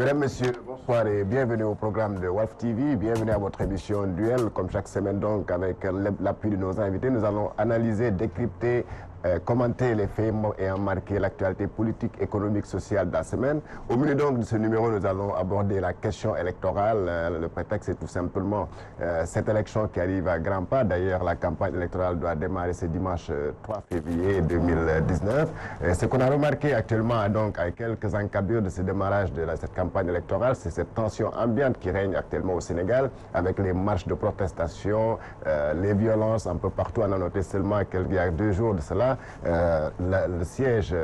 Mesdames, Messieurs, bonsoir et bienvenue au programme de Walf TV. Bienvenue à votre émission Duel. Comme chaque semaine, donc, avec l'appui de nos invités, nous allons analyser, décrypter, commenter les faits ayant marqué l'actualité politique, économique, sociale de la semaine. Au milieu donc de ce numéro, nous allons aborder la question électorale. Le prétexte est tout simplement cette élection qui arrive à grands pas. D'ailleurs, la campagne électorale doit démarrer ce dimanche 3 février 2019. Ce qu'on a remarqué actuellement, donc, à quelques encablures de ce démarrage de cette campagne électorale, c'est cette tension ambiante qui règne actuellement au Sénégal, avec les marches de protestation, les violences un peu partout. On a noté seulement qu'il y a 2 jours de cela, le siège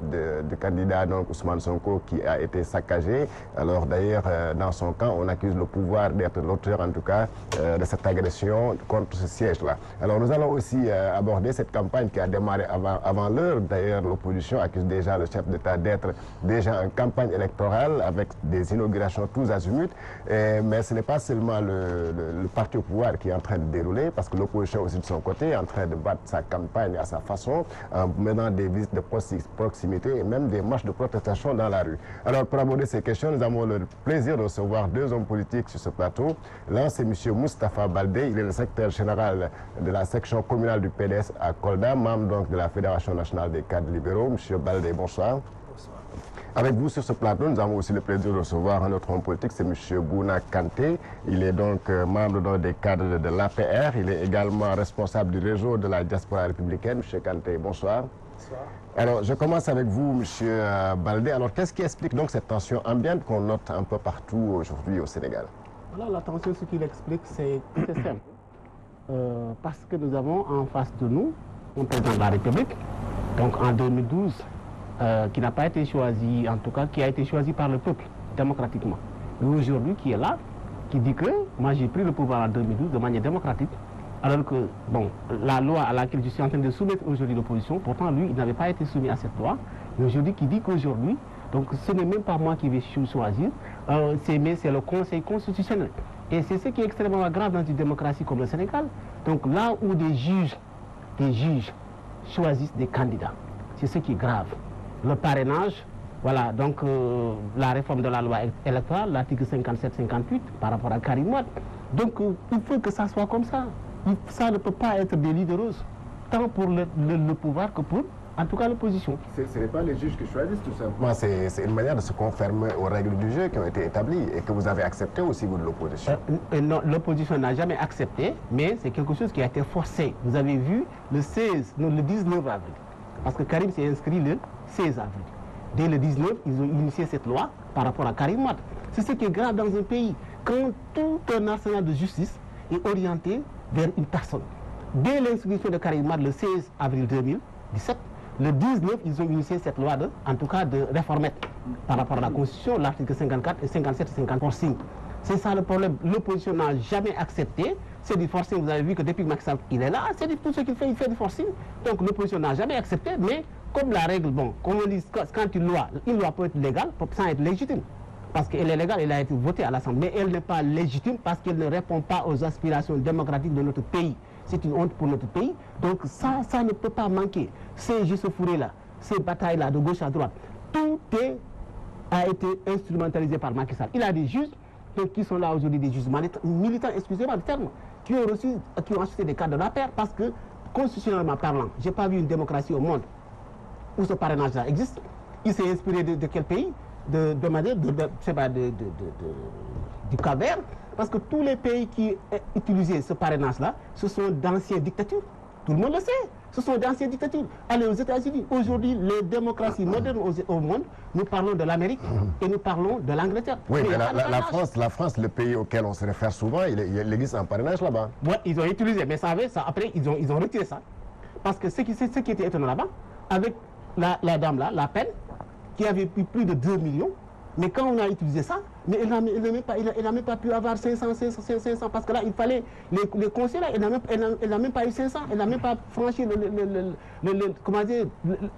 de candidat donc Ousmane Sonko qui a été saccagé. Alors d'ailleurs, dans son camp, on accuse le pouvoir d'être l'auteur en tout cas de cette agression contre ce siège-là. Alors nous allons aussi aborder cette campagne qui a démarré avant l'heure. D'ailleurs, l'opposition accuse déjà le chef d'État d'être déjà en campagne électorale avec des inaugurations tous azimuts. Mais ce n'est pas seulement le parti au pouvoir qui est en train de dérouler, parce que l'opposition aussi de son côté est en train de battre sa campagne à sa façon, en menant des visites de proximité et même des marches de protestation dans la rue. Alors pour aborder ces questions, nous avons le plaisir de recevoir 2 hommes politiques sur ce plateau. L'un c'est M. Moustapha Baldé, il est le secrétaire général de la section communale du PDS à Kolda, membre donc de la Fédération nationale des cadres libéraux. M. Baldé, bonsoir. Bonsoir. Avec vous sur ce plateau, nous avons aussi le plaisir de recevoir un autre homme politique, c'est M. Bouna Kanté. Il est donc membre des cadres de l'APR. Il est également responsable du réseau de la diaspora républicaine. M. Kanté, bonsoir. Bonsoir. Alors, je commence avec vous, M. Baldé. Alors, qu'est-ce qui explique donc cette tension ambiante qu'on note un peu partout aujourd'hui au Sénégal? Voilà, la tension, ce qu'il explique, c'est simple. Parce que nous avons en face de nous un président de la République, donc en 2012, qui n'a pas été choisi, en tout cas, qui a été choisi par le peuple, démocratiquement. Mais aujourd'hui, qui est là, qui dit que moi j'ai pris le pouvoir en 2012 de manière démocratique, alors que, bon, la loi à laquelle je suis en train de soumettre aujourd'hui l'opposition, pourtant lui, il n'avait pas été soumis à cette loi, mais aujourd'hui, qui dit qu'aujourd'hui, donc ce n'est même pas moi qui vais choisir, mais c'est le Conseil constitutionnel. Et c'est ce qui est extrêmement grave dans une démocratie comme le Sénégal. Donc là où des juges choisissent des candidats, c'est ce qui est grave. Le parrainage, voilà, donc la réforme de la loi électorale, l'article 57-58 par rapport à Karim Wade. Donc il faut que ça soit comme ça. Ça ne peut pas être des lits de rose, tant pour le pouvoir que pour, en tout cas, l'opposition. Ce n'est pas les juges qui choisissent, tout simplement. C'est une manière de se conformer aux règles du jeu qui ont été établies et que vous avez accepté aussi, vous, de l'opposition. Non, l'opposition n'a jamais accepté, mais c'est quelque chose qui a été forcé. Vous avez vu le 19 avril, parce que Karim s'est inscrit le 16 avril. Dès le 19, ils ont initié cette loi par rapport à Karim Wade. C'est ce qui est grave dans un pays, quand tout un arsenal de justice est orienté vers une personne. Dès l'inscription de Karim Wade le 16 avril 2017, le 19, ils ont initié cette loi, en tout cas de réformette par rapport à la Constitution, l'article 54 et 57 et 50 forcing. C'est ça le problème. L'opposition n'a jamais accepté. C'est du forcing. Vous avez vu que depuis que Macky Sall il est là, c'est tout ce qu'il fait, il fait du forcing. Donc l'opposition n'a jamais accepté, mais comme la règle, bon, comme on dit, quand une loi peut être légale sans être légitime. Parce qu'elle est légale, elle a été votée à l'Assemblée, mais elle n'est pas légitime parce qu'elle ne répond pas aux aspirations démocratiques de notre pays. C'est une honte pour notre pays. Donc ça ne peut pas manquer. Ces fourrés-là, ces batailles-là de gauche à droite, tout a été instrumentalisé par Macky Sall. Il a des juges donc, qui sont là aujourd'hui, des juges militants, excusez-moi le terme, qui ont acheté des cadres de la paire parce que, constitutionnellement parlant, je n'ai pas vu une démocratie au monde où ce parrainage-là existe. Il s'est inspiré de quel pays? De Madrid, du Cap-Vert, parce que tous les pays qui utilisaient ce parrainage-là, ce sont d'anciennes dictatures. Tout le monde le sait. Ce sont d'anciennes dictatures. Allez aux États-Unis. Aujourd'hui, les démocraties modernes au monde, nous parlons de l'Amérique et nous parlons de l'Angleterre. Oui, mais la France, le pays auquel on se réfère souvent, il existe un parrainage là-bas. Oui, ils ont utilisé, mais ça, après, ils ont retiré ça. Parce que ce qui était étonnant là-bas, avec la dame là, La Pen, qui avait plus de 2 millions, mais quand on a utilisé ça, mais elle n'a même pas pu avoir 500, parce que là, il fallait, les conseils là, elle n'a même pas eu 500, elle n'a même pas franchi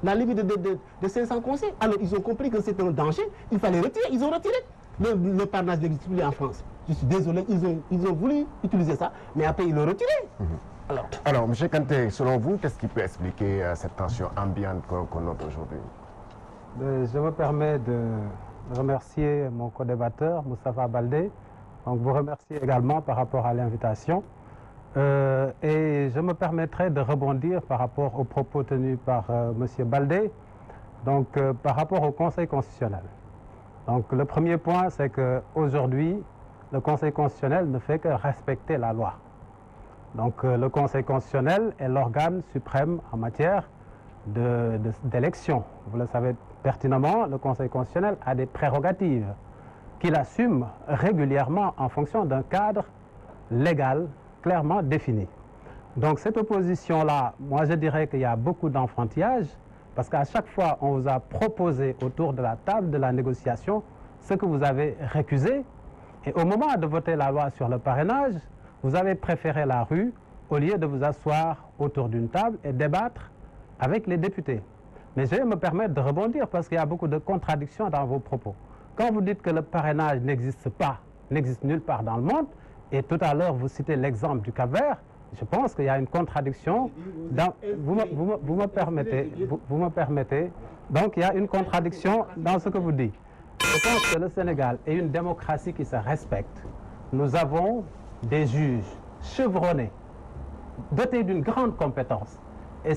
la limite de 500 conseils. Alors, ils ont compris que c'était un danger, il fallait retirer, ils ont retiré. Le parrainage n'existe plus en France. Je suis désolé, ils ont voulu utiliser ça, mais après, ils l'ont retiré. Alors, M. Kanté, selon vous, qu'est-ce qui peut expliquer cette tension ambiante qu'on note aujourd'hui? Je me permets remercier mon co-débatteur, Moustapha Baldé. Donc, vous remercier également par rapport à l'invitation. Et je me permettrai de rebondir par rapport aux propos tenus par M. Baldé, donc par rapport au Conseil constitutionnel. Donc, le premier point, c'est qu'aujourd'hui, le Conseil constitutionnel ne fait que respecter la loi. Donc, le Conseil constitutionnel est l'organe suprême en matière d'élection. Vous le savez pertinemment, le Conseil constitutionnel a des prérogatives qu'il assume régulièrement en fonction d'un cadre légal clairement défini. Donc cette opposition-là, moi je dirais qu'il y a beaucoup d'enfantillage, parce qu'à chaque fois on vous a proposé autour de la table de la négociation ce que vous avez récusé, et au moment de voter la loi sur le parrainage, vous avez préféré la rue au lieu de vous asseoir autour d'une table et débattre avec les députés. Mais je vais me permettre de rebondir parce qu'il y a beaucoup de contradictions dans vos propos. Quand vous dites que le parrainage n'existe pas, n'existe nulle part dans le monde, et tout à l'heure vous citez l'exemple du Cap-Vert, je pense qu'il y a une contradiction. Vous me permettez, donc il y a une contradiction dans ce que vous dites. Je pense que le Sénégal est une démocratie qui se respecte. Nous avons des juges chevronnés, dotés d'une grande compétence. Et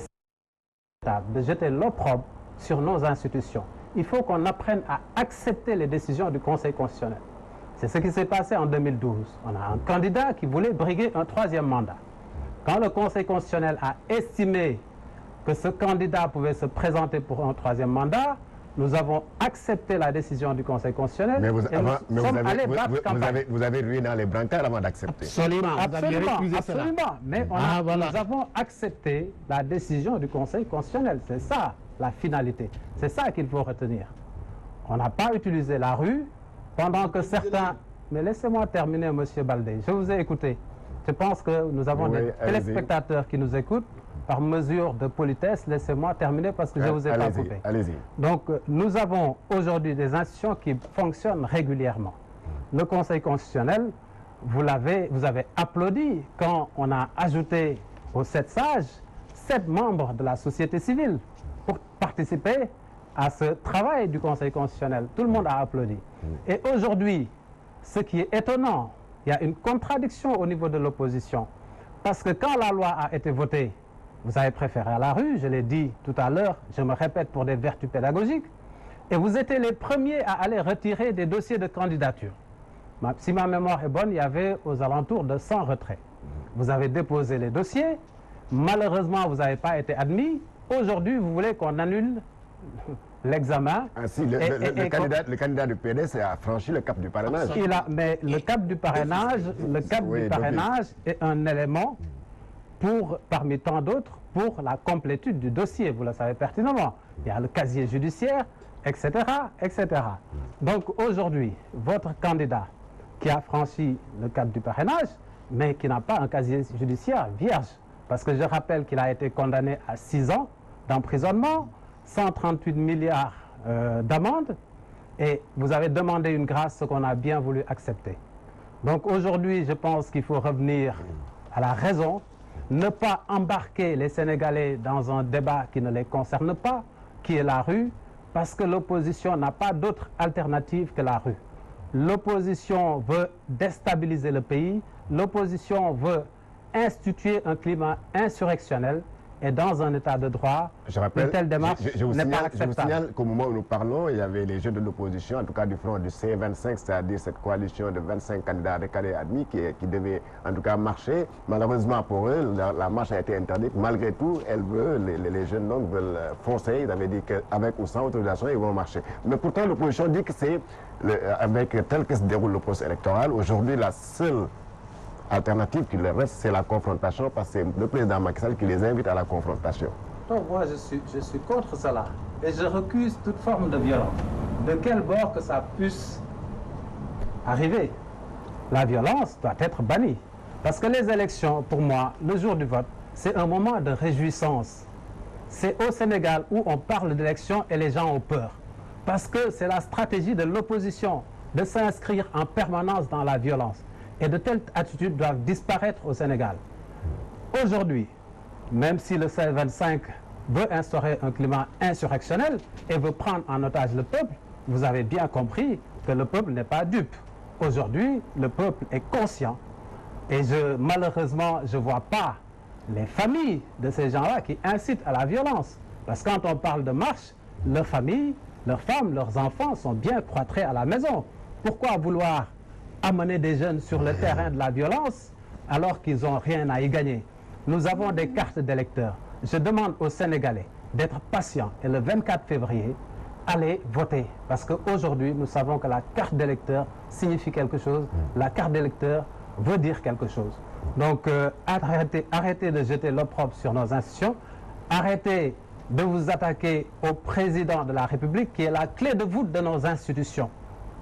de jeter l'opprobre sur nos institutions. Il faut qu'on apprenne à accepter les décisions du Conseil constitutionnel. C'est ce qui s'est passé en 2012. On a un candidat qui voulait briguer un troisième mandat. Quand le Conseil constitutionnel a estimé que ce candidat pouvait se présenter pour un troisième mandat, nous avons accepté la décision du Conseil constitutionnel. Mais vous avez rué dans les brancards avant d'accepter. Absolument, absolument. Mais nous avons accepté la décision du Conseil constitutionnel. C'est ça la finalité. C'est ça qu'il faut retenir. On n'a pas utilisé la rue pendant que certains... Mais laissez-moi terminer, M. Baldé. Je vous ai écouté. Je pense que nous avons des téléspectateurs qui nous écoutent. Par mesure de politesse, laissez-moi terminer parce que je vous ai pas coupé. Allez-y. Donc, nous avons aujourd'hui des institutions qui fonctionnent régulièrement. Le Conseil constitutionnel, vous avez applaudi quand on a ajouté aux 7 sages 7 membres de la société civile pour participer à ce travail du Conseil constitutionnel. Tout le monde a applaudi. Et aujourd'hui, ce qui est étonnant, il y a une contradiction au niveau de l'opposition. Parce que quand la loi a été votée, vous avez préféré à la rue, je l'ai dit tout à l'heure, je me répète pour des vertus pédagogiques, et vous étiez les premiers à aller retirer des dossiers de candidature. Si ma mémoire est bonne, il y avait aux alentours de 100 retraits. Vous avez déposé les dossiers, malheureusement vous n'avez pas été admis, aujourd'hui vous voulez qu'on annule l'examen. Ainsi, le candidat du PDS a franchi le cap du parrainage. Mais le cap du parrainage, est un élément parmi tant d'autres, pour la complétude du dossier, vous le savez pertinemment. Il y a le casier judiciaire, etc., etc. Donc aujourd'hui, votre candidat qui a franchi le cap du parrainage, mais qui n'a pas un casier judiciaire vierge, parce que je rappelle qu'il a été condamné à 6 ans d'emprisonnement, 138 milliards d'amende, et vous avez demandé une grâce, ce qu'on a bien voulu accepter. Donc aujourd'hui, je pense qu'il faut revenir à la raison, ne pas embarquer les Sénégalais dans un débat qui ne les concerne pas, qui est la rue, parce que l'opposition n'a pas d'autre alternative que la rue. L'opposition veut déstabiliser le pays, l'opposition veut instituer un climat insurrectionnel, et dans un état de droit, une telle démarche n'est pas acceptable. Je vous signale qu'au moment où nous parlons, il y avait les jeux de l'opposition, en tout cas du front du C25, c'est-à-dire cette coalition de 25 candidats décalés admis qui devait en tout cas marcher. Malheureusement pour eux, la marche a été interdite. Malgré tout, les jeunes donc veulent foncer. Ils avaient dit qu'avec ou sans autorisation, ils vont marcher. Mais pourtant, l'opposition dit que c'est, tel que se déroule le processus électoral, aujourd'hui, la seule alternative qui leur reste, c'est la confrontation, parce que c'est le président Macky Sall qui les invite à la confrontation. Donc moi, je suis contre cela. Et je recuse toute forme de violence. De quel bord que ça puisse arriver. La violence doit être bannie. Parce que les élections, pour moi, le jour du vote, c'est un moment de réjouissance. C'est au Sénégal où on parle d'élections et les gens ont peur. Parce que c'est la stratégie de l'opposition de s'inscrire en permanence dans la violence. Et de telles attitudes doivent disparaître au Sénégal. Aujourd'hui, même si le C25 veut instaurer un climat insurrectionnel et veut prendre en otage le peuple, vous avez bien compris que le peuple n'est pas dupe. Aujourd'hui, le peuple est conscient. Et malheureusement, je ne vois pas les familles de ces gens-là qui incitent à la violence. Parce que quand on parle de marche, leurs familles, leurs femmes, leurs enfants sont bien cloîtrés à la maison. Pourquoi vouloir amener des jeunes sur le terrain de la violence alors qu'ils n'ont rien à y gagner? Nous avons des cartes d'électeurs. Je demande aux Sénégalais d'être patients et le 24 février, allez voter. Parce qu'aujourd'hui, nous savons que la carte d'électeur signifie quelque chose. La carte d'électeur veut dire quelque chose. Donc, arrêtez de jeter l'opprobre sur nos institutions. Arrêtez de vous attaquer au président de la République qui est la clé de voûte de nos institutions.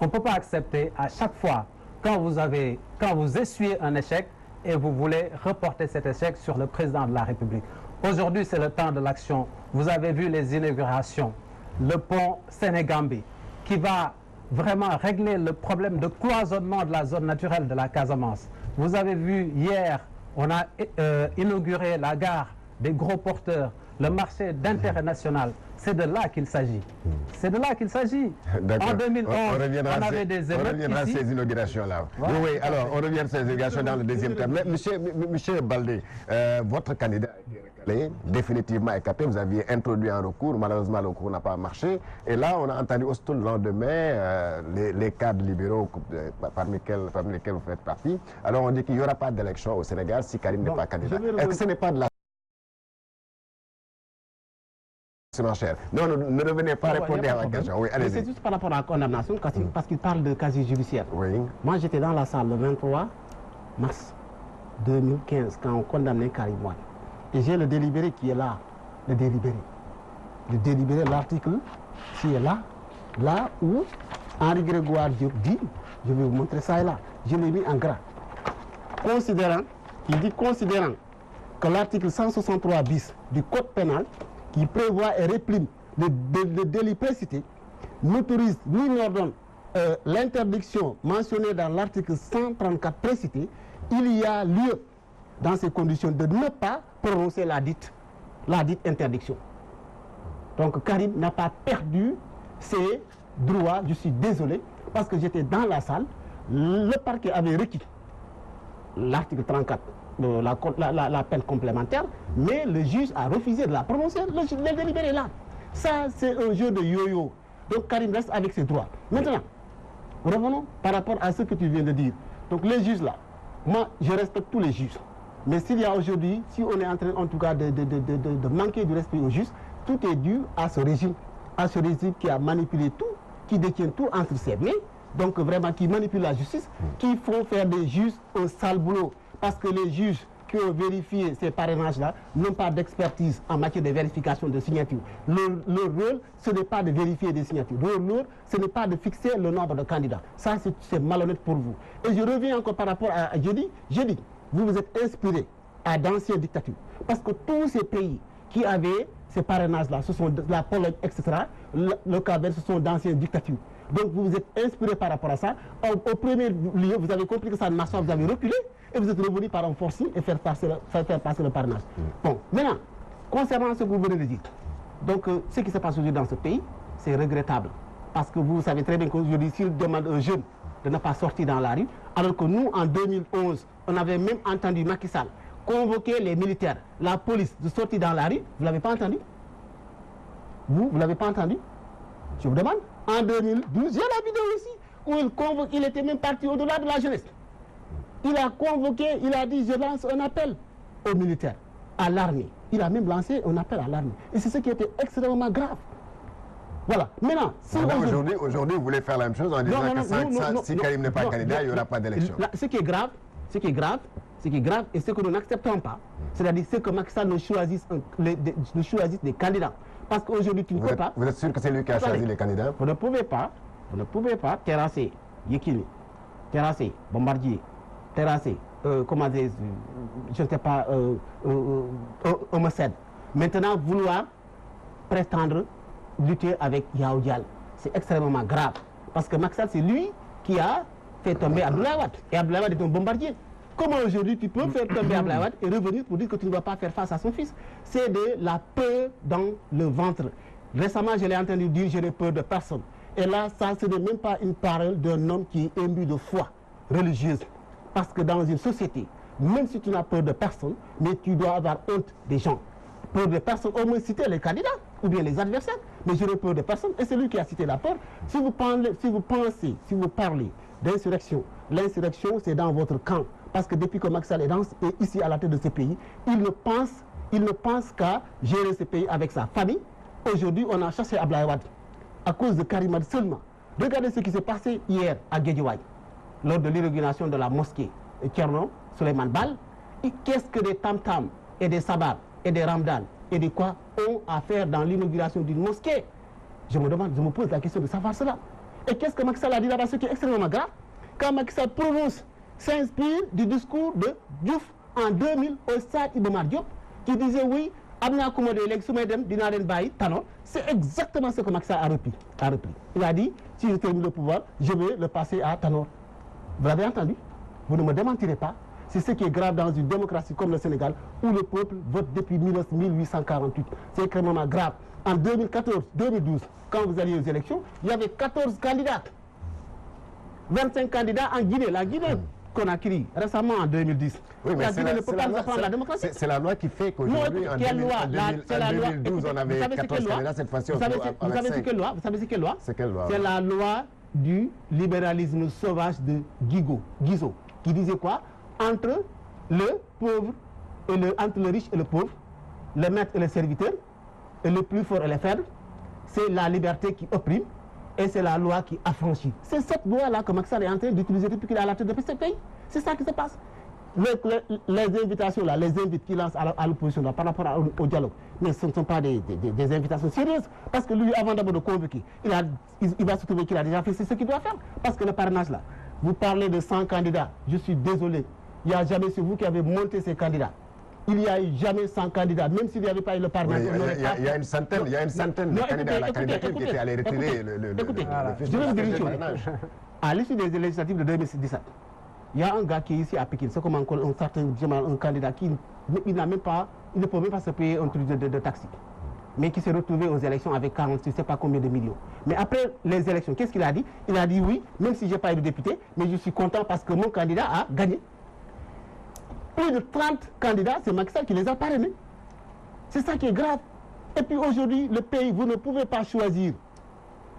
On ne peut pas accepter à chaque fois quand vous essuyez un échec et vous voulez reporter cet échec sur le président de la République. Aujourd'hui, c'est le temps de l'action. Vous avez vu les inaugurations, le pont Sénégambie qui va vraiment régler le problème de cloisonnement de la zone naturelle de la Casamance. Vous avez vu hier, on a inauguré la gare des gros porteurs, le marché d'intérêt national. C'est de là qu'il s'agit. C'est de là qu'il s'agit. En 2011, on avait des émeutes. On reviendra à ces inaugurations-là. Voilà. Oui, oui, alors on revient à ces inaugurations dans le deuxième terme. Monsieur Baldé, votre candidat a été recalé, définitivement écarté. Vous aviez introduit un recours. Malheureusement, le recours n'a pas marché. Et là, on a entendu aussitôt le lendemain les cadres libéraux parmi lesquels vous faites partie. Alors on dit qu'il n'y aura pas d'élection au Sénégal si Karim n'est pas candidat. Est-ce que ce n'est pas de la... Non, ne revenez pas répondre à la question. Oui, c'est juste par rapport à la condamnation, parce qu'il parle de casier judiciaire. Oui. Moi, j'étais dans la salle le 23 mars 2015, quand on condamnait Karim Wade. Et j'ai le délibéré qui est là, le délibéré. Le délibéré, l'article qui est là, là où Henri Grégoire Diop dit, je vais vous montrer ça et là, je l'ai mis en gras. Considérant que l'article 163 bis du Code pénal, qui prévoit et réprime le délit précité, n'autorise ni n'ordonne l'interdiction mentionnée dans l'article 134 précité, il y a lieu, dans ces conditions, de ne pas prononcer la dite interdiction. Donc Karim n'a pas perdu ses droits, je suis désolé, parce que j'étais dans la salle, le parquet avait requis l'article 34. La peine complémentaire, mais le juge a refusé de la prononcer, le délibéré là. Ça, c'est un jeu de yo-yo. Donc Karim reste avec ses droits. Maintenant, revenons par rapport à ce que tu viens de dire. Donc les juges là, moi, je respecte tous les juges. Mais s'il y a aujourd'hui, si on est en train en tout cas de manquer du respect aux juges, tout est dû à ce régime qui a manipulé tout, qui détient tout entre ses mains, donc vraiment qui manipule la justice, qui font faire des juges un sale boulot. Parce que les juges qui ont vérifié ces parrainages-là n'ont pas d'expertise en matière de vérification de signatures. Leur rôle, ce n'est pas de vérifier des signatures. Leur rôle, ce n'est pas de fixer le nombre de candidats. Ça, c'est malhonnête pour vous. Et je reviens encore par rapport à jeudi. Vous vous êtes inspiré à d'anciennes dictatures. Parce que tous ces pays qui avaient ces parrainages-là, ce sont la Pologne, etc., le Cap-Vert, ce sont d'anciennes dictatures. Donc vous vous êtes inspiré par rapport à ça. Au premier lieu, vous avez compris que ça ne marche pas, vous avez reculé. Et vous êtes revenu par un forcing et faire passer le parrainage. Bon, maintenant, concernant ce que vous venez de dire, donc ce qui se passe aujourd'hui dans ce pays, c'est regrettable. Parce que vous savez très bien qu'aujourd'hui, s'il demande aux jeunes de ne pas sortir dans la rue, alors que nous, en 2011, on avait même entendu Macky Sall convoquer les militaires, la police, de sortir dans la rue, vous ne l'avez pas entendu? Vous ne l'avez pas entendu? Je vous demande. En 2012, j'ai la vidéo ici, où il était même parti au-delà de la jeunesse. Il a convoqué, il a dit, je lance un appel aux militaires, à l'armée. Il a même lancé un appel à l'armée. Et c'est ce qui était extrêmement grave. Voilà. Maintenant, si aujourd'hui, vous voulez faire la même chose en disant que si Karim n'est pas candidat, il n'y aura pas d'élection. Ce qui est grave, et ce que nous n'acceptons pas, c'est-à-dire ce que Macky Sall nous choisisse des candidats. Parce qu'aujourd'hui, tu ne peux pas... Vous êtes sûr que c'est lui qui a choisi les candidats? Vous ne pouvez pas terrasser Yekini, terrasser Bombardier, terrasser, comment dire, je ne sais pas, Homocède. Maintenant, vouloir prétendre lutter avec Yao Dial, c'est extrêmement grave. Parce que Macky Sall, c'est lui qui a fait tomber Abdoulaye Wade. Et Abdoulaye Wade est un bombardier. Comment aujourd'hui tu peux faire tomber Abdoulaye Wade et revenir pour dire que tu ne vas pas faire face à son fils? C'est de la peur dans le ventre. Récemment, je l'ai entendu dire, je n'ai peur de personne. Et là, ça, ce n'est même pas une parole d'un homme qui est imbu de foi religieuse. Parce que dans une société, même si tu n'as peur de personne, mais tu dois avoir honte des gens. Peur de personne, au moins citer les candidats ou bien les adversaires. Mais je n'ai peur de personne. Et c'est lui qui a cité la peur. Si vous parlez d'insurrection, l'insurrection, c'est dans votre camp. Parce que depuis que Macky Sall est ici à la tête de ce pays, il ne pense qu'à gérer ce pays avec sa famille. Aujourd'hui, on a chassé Abdoulaye Wade à cause de Karim Wade seulement. Regardez ce qui s'est passé hier à Guédiawaye, lors de l'inauguration de la mosquée Thierno Souleymane Baal. Qu'est-ce que des tam-tams et des sabbats et des ramdans et des quoi ont à faire dans l'inauguration d'une mosquée? Je me pose la question de savoir cela. Et qu'est-ce que Macky Sall a dit là-bas, ce qui est extrêmement grave? Quand Macky Sall prononce, s'inspire du discours de Diouf en 2000 au stade Iba Mar Diop, qui disait oui, c'est exactement ce que Macky Sall a repris. Il a dit, si je termine le pouvoir, je vais le passer à Tanor. Vous l'avez entendu? Vous ne me démentirez pas. C'est ce qui est grave dans une démocratie comme le Sénégal, où le peuple vote depuis 1848. C'est extrêmement grave. En 2014, 2012, quand vous alliez aux élections, il y avait 14 candidats. 25 candidats en Guinée. La Guinée Conakry, récemment en 2010. Oui, mais la Guinée ne peut pas nous apprendre la démocratie. C'est la loi qui fait qu'aujourd'hui, en 2012, on avait 14 candidats, cette fois-ci, on Vous savez c'est quelle loi? Vous savez c'est quelle loi? C'est quelle loi? C'est la loi du libéralisme sauvage de Guizot, qui disait quoi? Entre le pauvre et entre le riche et le pauvre, le maître et le serviteur, et le plus fort et le faible, c'est la liberté qui opprime et c'est la loi qui affranchit. C'est cette loi-là que Macky Sall est en train d'utiliser depuis qu'il est à la tête de ce pays. C'est ça qui se passe. Les invitations là, les invites qu'il lance à l'opposition par rapport au dialogue, mais ce ne sont pas des invitations sérieuses. Parce que lui, avant d'abord de convoquer, il va se trouver qu'il a déjà fait ce qu'il doit faire. Parce que le parrainage là, vous parlez de 100 candidats, je suis désolé, il n'y a jamais, c'est vous qui avez monté ces candidats. Il n'y a eu jamais 100 candidats, même s'il n'y avait pas eu le parrainage. Il y a une centaine de candidats à la candidature qui étaient allés retirer le fiche de parrainage. À l'issue des législatives de 2017, il y a un gars qui est ici à Pékin, c'est comme un candidat qui il ne peut même pas se payer un truc de taxi, mais qui s'est retrouvé aux élections avec 46, je ne sais pas combien de millions. Mais après les élections, qu'est-ce qu'il a dit? Il a dit oui, même si je n'ai pas eu de député, mais je suis content parce que mon candidat a gagné. Plus de 30 candidats, c'est Macky Sall qui les a parrainés. C'est ça qui est grave. Et puis aujourd'hui, le pays, vous ne pouvez pas choisir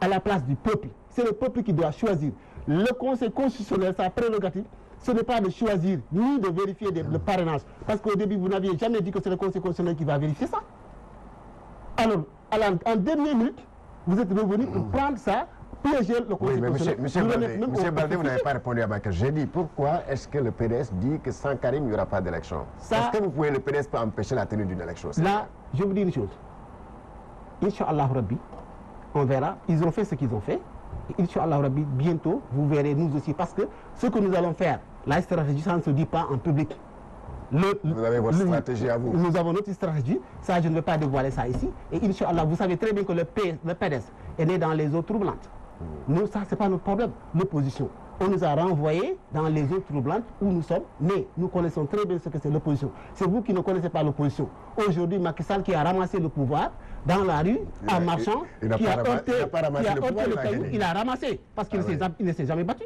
à la place du peuple. C'est le peuple qui doit choisir. Le Conseil constitutionnel, sa prérogative, ce n'est pas de choisir ni de vérifier le parrainage. Parce qu'au début, vous n'aviez jamais dit que c'est le Conseil constitutionnel qui va vérifier ça. Alors, en dernière minute, vous êtes revenu pour prendre ça, piéger le Conseil constitutionnel. Monsieur Baldé, vous n'avez pas répondu à ma question. J'ai dit, pourquoi est-ce que le PDS dit que sans Karim, il n'y aura pas d'élection? Est-ce que le PDS peut empêcher la tenue d'une élection? Là, je vous dis une chose. Inch'Allah Rabbi, on verra. Ils ont fait ce qu'ils ont fait. Inch'Allah Rabbi, bientôt, vous verrez nous aussi. Parce que ce que nous allons faire, la stratégie, ça ne se dit pas en public. Vous avez votre stratégie à vous. Nous avons notre stratégie. Ça, je ne vais pas dévoiler ça ici. Et Inch'Allah, vous savez très bien que le PDS est né dans les eaux troublantes. Nous, ça, ce n'est pas notre problème, l'opposition. On nous a renvoyés dans les eaux troublantes où nous sommes nés. Nous connaissons très bien ce que c'est l'opposition. C'est vous qui ne connaissez pas l'opposition. Aujourd'hui, Macky Sall qui a ramassé le pouvoir dans la rue, en marchant, qui a heurté le caillou, il a ramassé. Parce qu'il ne s'est jamais battu.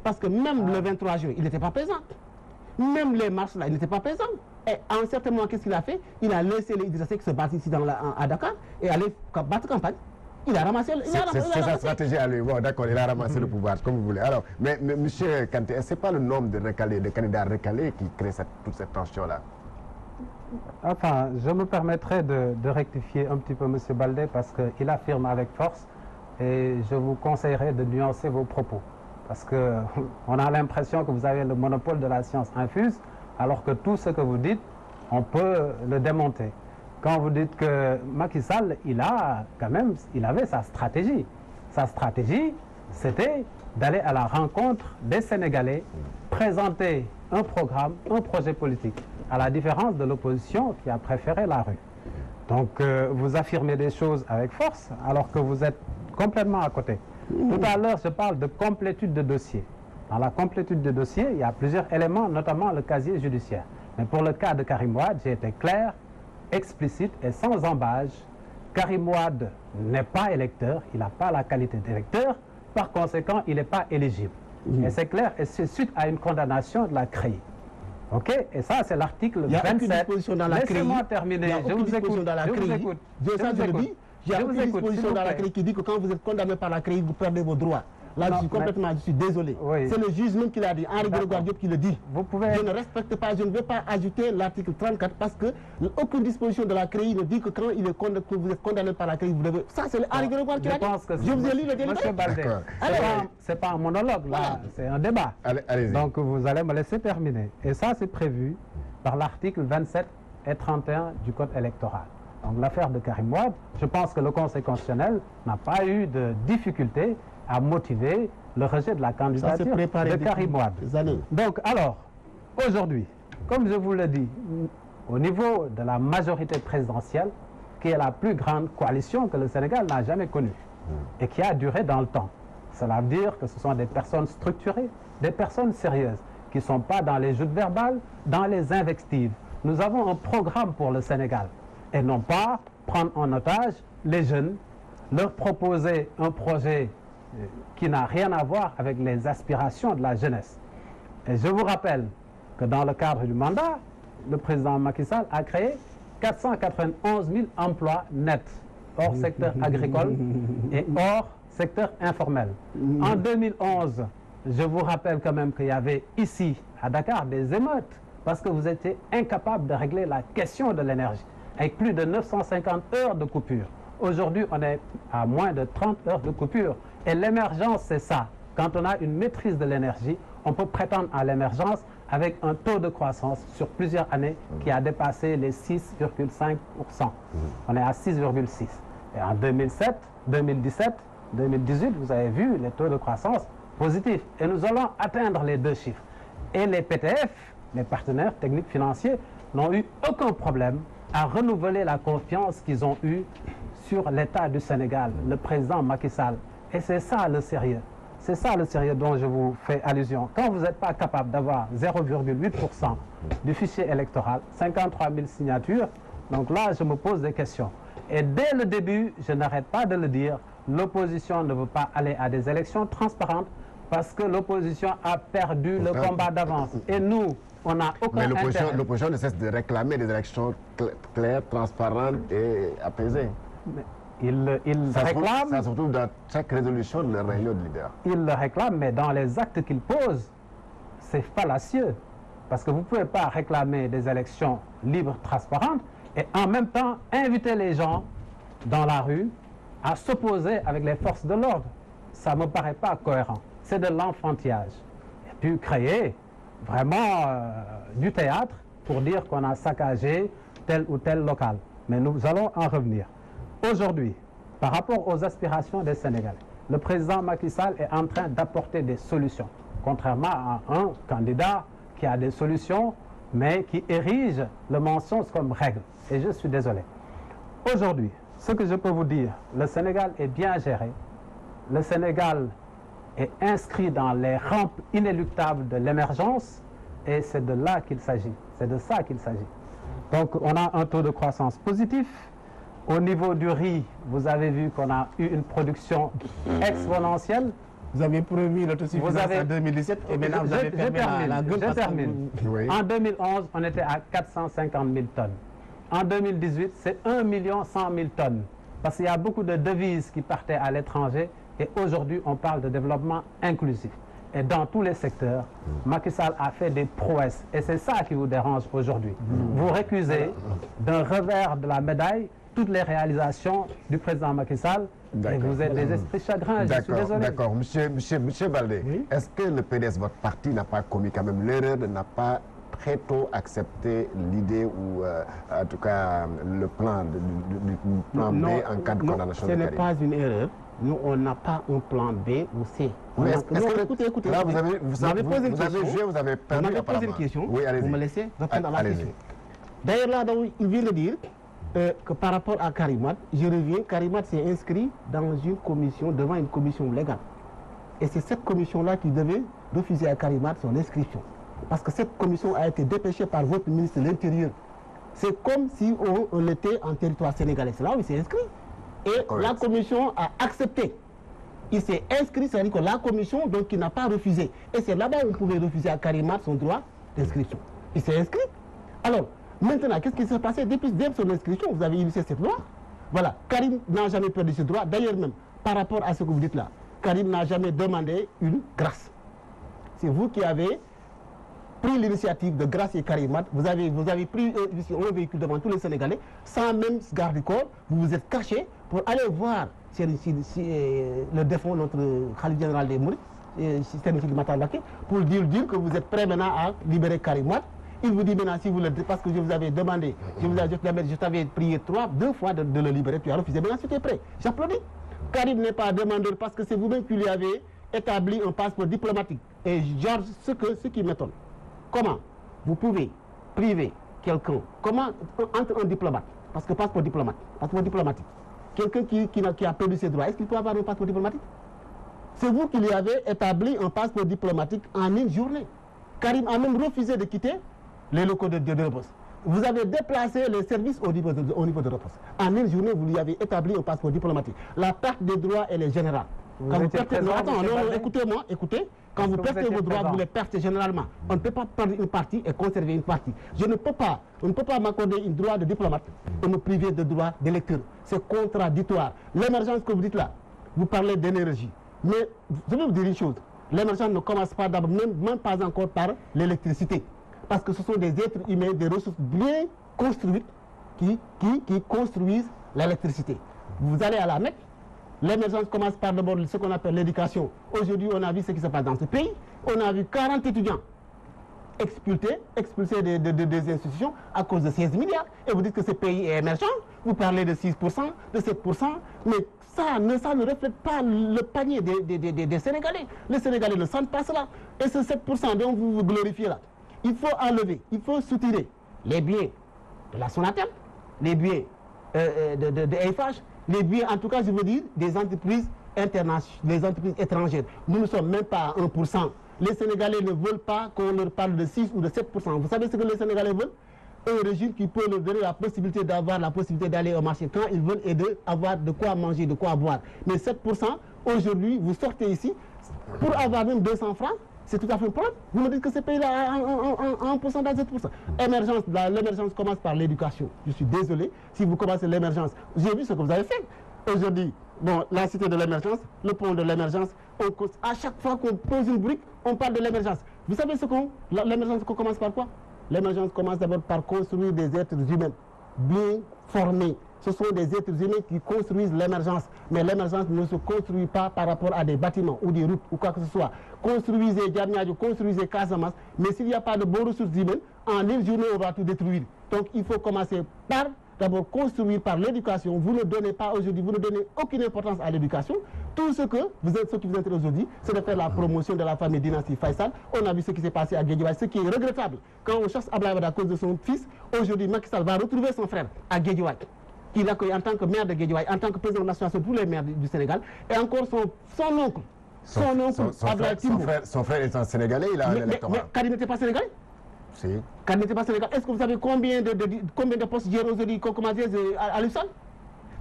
Parce que même le 23 juin, il n'était pas présent. Même les marches là, il n'était pas présent. Et à un certain moment, qu'est-ce qu'il a fait? Il a laissé les Idrissa Seck se battre ici à Dakar et aller battre campagne. Il a ramassé. C'est sa stratégie à lui. Bon, d'accord, il a ramassé le pouvoir, comme vous voulez. Alors, mais monsieur Kanté, ce n'est pas le nombre de candidats recalés qui crée toute cette tension-là? Enfin, je me permettrai de rectifier un petit peu M. Baldé parce qu'il affirme avec force et je vous conseillerais de nuancer vos propos. Parce qu'on a l'impression que vous avez le monopole de la science infuse, alors que tout ce que vous dites, on peut le démonter. Quand vous dites que Macky Sall, il avait sa stratégie. Sa stratégie, c'était d'aller à la rencontre des Sénégalais, présenter un programme, un projet politique, à la différence de l'opposition qui a préféré la rue. Donc, vous affirmez des choses avec force, alors que vous êtes complètement à côté. Tout à l'heure, je parle de complétude de dossier. Dans la complétude de dossier, il y a plusieurs éléments, notamment le casier judiciaire. Mais pour le cas de Karim Wade, j'ai été clair, explicite et sans embâge Karim Wade n'est pas électeur, il n'a pas la qualité d'électeur, par conséquent, il n'est pas éligible. Et c'est clair, et c'est suite à une condamnation de la CREI. OK? Et ça, c'est l'article 27. Il y a aucune disposition dans la CREI. Laissez-moi terminer. Je vous écoute. Il y a aucune disposition dans la CREI qui dit que quand vous êtes condamné par la CREI, vous perdez vos droits. Là, je suis désolé. Oui. C'est le juge même qui l'a dit, Henri Grégoire Diop qui le dit. Je ne respecte pas, je ne vais pas ajouter l'article 34 parce que aucune disposition de la CREI ne dit que quand que vous êtes condamné par la CREI, vous devez... Ça, c'est Henri Grégoire qui l'a dit. Je vous ai lu le délibéré. C'est pas un monologue, là, c'est un débat. Donc, vous allez me laisser terminer. Et ça, c'est prévu par l'article 27 et 31 du Code électoral. Donc, l'affaire de Karim Wade, je pense que le Conseil constitutionnel n'a pas eu de difficulté à motiver le rejet de la candidature de Karim Wade. Donc, alors, aujourd'hui, comme je vous le dis, au niveau de la majorité présidentielle, qui est la plus grande coalition que le Sénégal n'a jamais connue et qui a duré dans le temps, cela veut dire que ce sont des personnes structurées, des personnes sérieuses, qui ne sont pas dans les joutes verbales, dans les invectives. Nous avons un programme pour le Sénégal et non pas prendre en otage les jeunes, leur proposer un projet qui n'a rien à voir avec les aspirations de la jeunesse. Et je vous rappelle que dans le cadre du mandat, le président Macky Sall a créé 491 000 emplois nets, hors secteur agricole et hors secteur informel. En 2011, je vous rappelle quand même qu'il y avait ici, à Dakar, des émeutes, parce que vous étiez incapable de régler la question de l'énergie, avec plus de 950 heures de coupure. Aujourd'hui, on est à moins de 30 heures de coupure. Et l'émergence, c'est ça. Quand on a une maîtrise de l'énergie, on peut prétendre à l'émergence avec un taux de croissance sur plusieurs années qui a dépassé les 6,5%. On est à 6,6%. Et en 2007, 2017, 2018, vous avez vu les taux de croissance positifs. Et nous allons atteindre les deux chiffres. Et les PTF, les partenaires techniques financiers, n'ont eu aucun problème à renouveler la confiance qu'ils ont eue sur l'État du Sénégal, le président Macky Sall. Et c'est ça le sérieux. C'est ça le sérieux dont je vous fais allusion. Quand vous n'êtes pas capable d'avoir 0,8% du fichier électoral, 53 000 signatures, donc là, je me pose des questions. Et dès le début, je n'arrête pas de le dire, l'opposition ne veut pas aller à des élections transparentes parce que l'opposition a perdu le combat d'avance. Et nous, on n'a aucun intérêt. Mais l'opposition ne cesse de réclamer des élections claires, transparentes et apaisées. Mais il réclame... Ça se retrouve dans chaque résolution de la réunion de leaders. Il le réclame, mais dans les actes qu'il pose, c'est fallacieux. Parce que vous ne pouvez pas réclamer des élections libres, transparentes, et en même temps inviter les gens dans la rue à s'opposer avec les forces de l'ordre. Ça ne me paraît pas cohérent. C'est de l'enfantillage. Et puis créer vraiment du théâtre pour dire qu'on a saccagé tel ou tel local. Mais nous allons en revenir. Aujourd'hui, par rapport aux aspirations des Sénégalais, le président Macky Sall est en train d'apporter des solutions, contrairement à un candidat qui a des solutions, mais qui érige le mensonge comme règle. Et je suis désolé. Aujourd'hui, ce que je peux vous dire, le Sénégal est bien géré. Le Sénégal est inscrit dans les rampes inéluctables de l'émergence, et c'est de là qu'il s'agit. C'est de ça qu'il s'agit. Donc, on a un taux de croissance positif. Au niveau du riz, vous avez vu qu'on a eu une production exponentielle. Vous avez promis l'autosuffisance en 2017 et maintenant vous avez permis la gueule. Je termine. Oui. En 2011, on était à 450 000 tonnes. En 2018, c'est 1 100 000 tonnes. Parce qu'il y a beaucoup de devises qui partaient à l'étranger et aujourd'hui, on parle de développement inclusif. Et dans tous les secteurs, Macky Sall a fait des prouesses. Et c'est ça qui vous dérange aujourd'hui. Vous récusez d'un revers de la médaille toutes les réalisations du président Macky Sall. Et vous êtes des esprits chagrins, je suis désolé. D'accord. Monsieur Baldé, oui? Est-ce que le PDS, votre parti, n'a pas commis quand même l'erreur de n'a pas très tôt accepté l'idée ou en tout cas le plan, du plan B en cas de condamnation de Karim? Ce n'est pas une erreur. Nous, on n'a pas un plan B ou C. Écoutez. Là, vous avez posé une question. Oui, vous me laissez répondre à la question. D'ailleurs, là, il vient de dire que par rapport à Karim Wade, je reviens, Karim Wade s'est inscrit dans une commission, devant une commission légale. Et c'est cette commission-là qui devait refuser à Karim Wade son inscription. Parce que cette commission a été dépêchée par votre ministre de l'Intérieur. C'est comme si on était en territoire sénégalais. C'est là où il s'est inscrit. Et la commission a accepté. Il s'est inscrit, c'est-à-dire que la commission, donc, qui n'a pas refusé. Et c'est là-bas où on pouvait refuser à Karim Wade son droit d'inscription. Il s'est inscrit. Alors, maintenant, qu'est-ce qui s'est passé? Depuis son inscription, vous avez initié cette loi. Voilà, Karim n'a jamais perdu ce droit. D'ailleurs même, par rapport à ce que vous dites là, Karim n'a jamais demandé une grâce. C'est vous qui avez pris l'initiative de gracier Karim Wade. Vous avez pris un véhicule devant tous les Sénégalais, sans même garde du corps. Vous vous êtes caché pour aller voir le défunt, notre Khalid général des Mourides, pour dire que vous êtes prêt maintenant à libérer Karim Wade. Il vous dit maintenant, si vous le dites, parce que je vous avais demandé, je t'avais prié deux fois de le libérer, tu as refusé. Maintenant, tu es prêt. J'applaudis. Karim n'est pas demandeur parce que c'est vous-même qui lui avez établi un passeport diplomatique. Et Georges, ce qui m'étonne, comment vous pouvez priver quelqu'un, comment entre un diplomate, parce que passeport diplomatique, quelqu'un qui a perdu ses droits, est-ce qu'il peut avoir un passeport diplomatique? C'est vous qui lui avez établi un passeport diplomatique en une journée. Karim a même refusé de quitter les locaux de Rebeuss. Vous avez déplacé les services au niveau de Rebeuss. En une journée, vous lui avez établi un passeport diplomatique. La perte des droits, elle est générale. Quand vous perdez, écoutez-moi, écoutez. Quand vous perdez vos droits, vous les perdez généralement. On ne peut pas perdre une partie et conserver une partie. On ne peut pas m'accorder un droit de diplomate et me priver de droit d'électeur. C'est contradictoire. L'émergence que vous dites là, vous parlez d'énergie. Mais je vais vous dire une chose. L'émergence ne commence pas d'abord, même pas encore par l'électricité. Parce que ce sont des êtres humains, des ressources bien construites qui construisent l'électricité. Vous allez à la Mecque, l'émergence commence par d'abord ce qu'on appelle l'éducation. Aujourd'hui, on a vu ce qui se passe dans ce pays. On a vu 40 étudiants expulsés des institutions à cause de 16 milliards. Et vous dites que ce pays est émergent. Vous parlez de 6%, de 7%, mais ça ne reflète pas le panier des Sénégalais. Les Sénégalais ne sentent pas cela. Et ce 7% dont vous vous glorifiez là, il faut enlever, il faut soutirer les biens de la Sonatel, les biens de Eiffage, les biens, en tout cas, je veux dire, des entreprises internationales, des entreprises étrangères. Nous ne sommes même pas à 1%. Les Sénégalais ne veulent pas qu'on leur parle de 6 ou de 7%. Vous savez ce que les Sénégalais veulent? Un régime qui peut leur donner la possibilité d'avoir la possibilité d'aller au marché quand ils veulent et d'avoir de quoi manger, de quoi boire. Mais 7%, aujourd'hui, vous sortez ici, pour avoir même 200 francs, c'est tout à fait un problème. Vous me dites que ce pays-là a un pourcentage de 7%. L'émergence commence par l'éducation. Je suis désolé si vous commencez l'émergence. J'ai vu ce que vous avez fait. Aujourd'hui, bon, la cité de l'émergence, le pont de l'émergence, à chaque fois qu'on pose une brique, on parle de l'émergence. Vous savez l'émergence commence par quoi? L'émergence commence d'abord par construire des êtres humains bien formés. Ce sont des êtres humains qui construisent l'émergence. Mais l'émergence ne se construit pas par rapport à des bâtiments ou des routes ou quoi que ce soit. Construisez Diamniadio, construisez Casamance, mais s'il n'y a pas de bonnes ressources humaines, en une journée, on va tout détruire. Donc il faut commencer par d'abord construire par l'éducation. Vous ne donnez pas aujourd'hui, vous ne donnez aucune importance à l'éducation. Tout ce qui vous intéresse aujourd'hui, c'est de faire la promotion de la famille dynastie Faisal. On a vu ce qui s'est passé à Guédiawaye, ce qui est regrettable. Quand on chasse Abdoulaye Wade à cause de son fils, aujourd'hui Macky Sall va retrouver son frère à Guédiawaye. Il accueille en tant que maire de Guédiawaye, en tant que président de l'association de tous les maires du Sénégal, et encore son oncle. Son frère est un Sénégalais, il a un électorat. Mais Karim n'était pas Sénégalais? Si. Karim n'était pas Sénégalais. Est-ce que vous savez combien de postes gèrent aujourd'hui à l'USAL?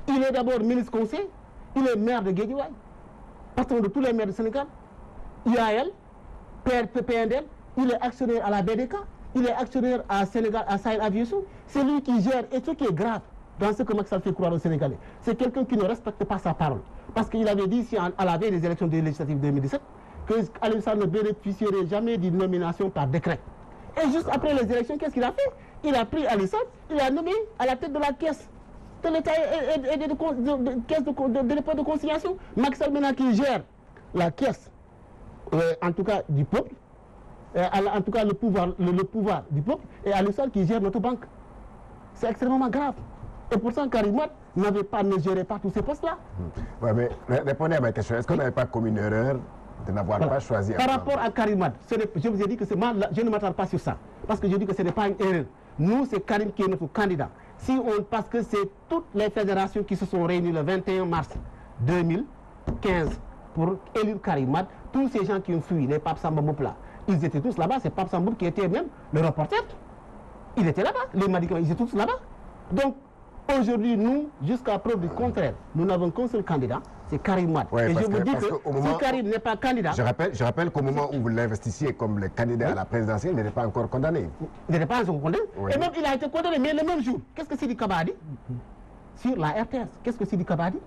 Il est d'abord ministre conseil, il est maire de Guédiawaye, patron de tous les maires du Sénégal, IAL, PNDL, il est actionnaire à la BDK, il est actionnaire à Sénégal, à Sahel Aviation. C'est lui qui gère, et ce qui est grave dans ce que Macky Sall fait croire aux Sénégalais, c'est quelqu'un qui ne respecte pas sa parole. Parce qu'il avait dit ici à la veille des élections législatives 2017 que Aliou Sall ne bénéficierait jamais d'une nomination par décret. Et juste après les élections, qu'est-ce qu'il a fait? Il a pris Aliou Sall, il l'a nommé à la tête de la caisse de l'État et de l'époque de conciliation. Macky Sall maintenant qui gère la caisse, en tout cas du peuple, en tout cas le pouvoir du peuple, et Aliou Sall qui gère notre banque. C'est extrêmement grave. Et pourtant, Karim Wade ne gérait pas tous ces postes-là. Oui, mais répondez à ma question. Est-ce qu'on n'avait pas commis une erreur de n'avoir pas choisi? Par rapport à Karim Wade, je vous ai dit que je ne m'attarde pas sur ça. Parce que je dis que ce n'est pas une erreur. Nous, c'est Karim qui est notre candidat. Parce que c'est toutes les fédérations qui se sont réunies le 21 mars 2015 pour élire Karim Wade, tous ces gens qui ont fui, les Pape Samba Mboup là, ils étaient tous là-bas. C'est Pape Samba Mboup qui était même le reporter. Il était là-bas. Les Madikamans, ils étaient tous là-bas. Donc, Aujourd'hui, nous, jusqu'à preuve du contraire, nous n'avons qu'un seul candidat, c'est Karim Wade. Ouais, et je vous dis parce que si Karim n'est pas candidat... Je rappelle qu'au moment où vous l'investissiez comme le candidat à la présidentielle, il n'était pas encore condamné. Il n'était pas encore condamné. Oui. Et même il a été condamné, mais le même jour. Qu'est-ce que Sidi Kaba a dit sur la RTS? Qu'est-ce que Sidi Kaba a dit?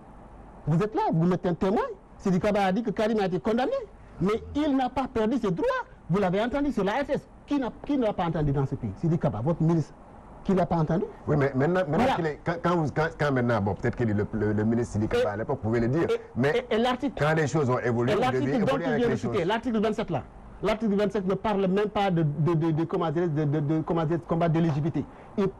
Vous êtes là, vous mettez un témoin. Sidi Kaba a dit que Karim a été condamné, mais il n'a pas perdu ses droits. Vous l'avez entendu sur la RTS. Qui ne l'a pas entendu dans ce pays? Sidi Kaba, votre ministre. Qui ne l'a pas entendu? Oui, mais maintenant voilà. quand maintenant, bon, peut-être que le ministre Sidi Kaba à l'époque pouvait le dire, mais quand les choses ont évolué, vous deviez évoluer avec les choses. L'article 27 là, l'article 27 ne parle même pas de combat d'éligibilité.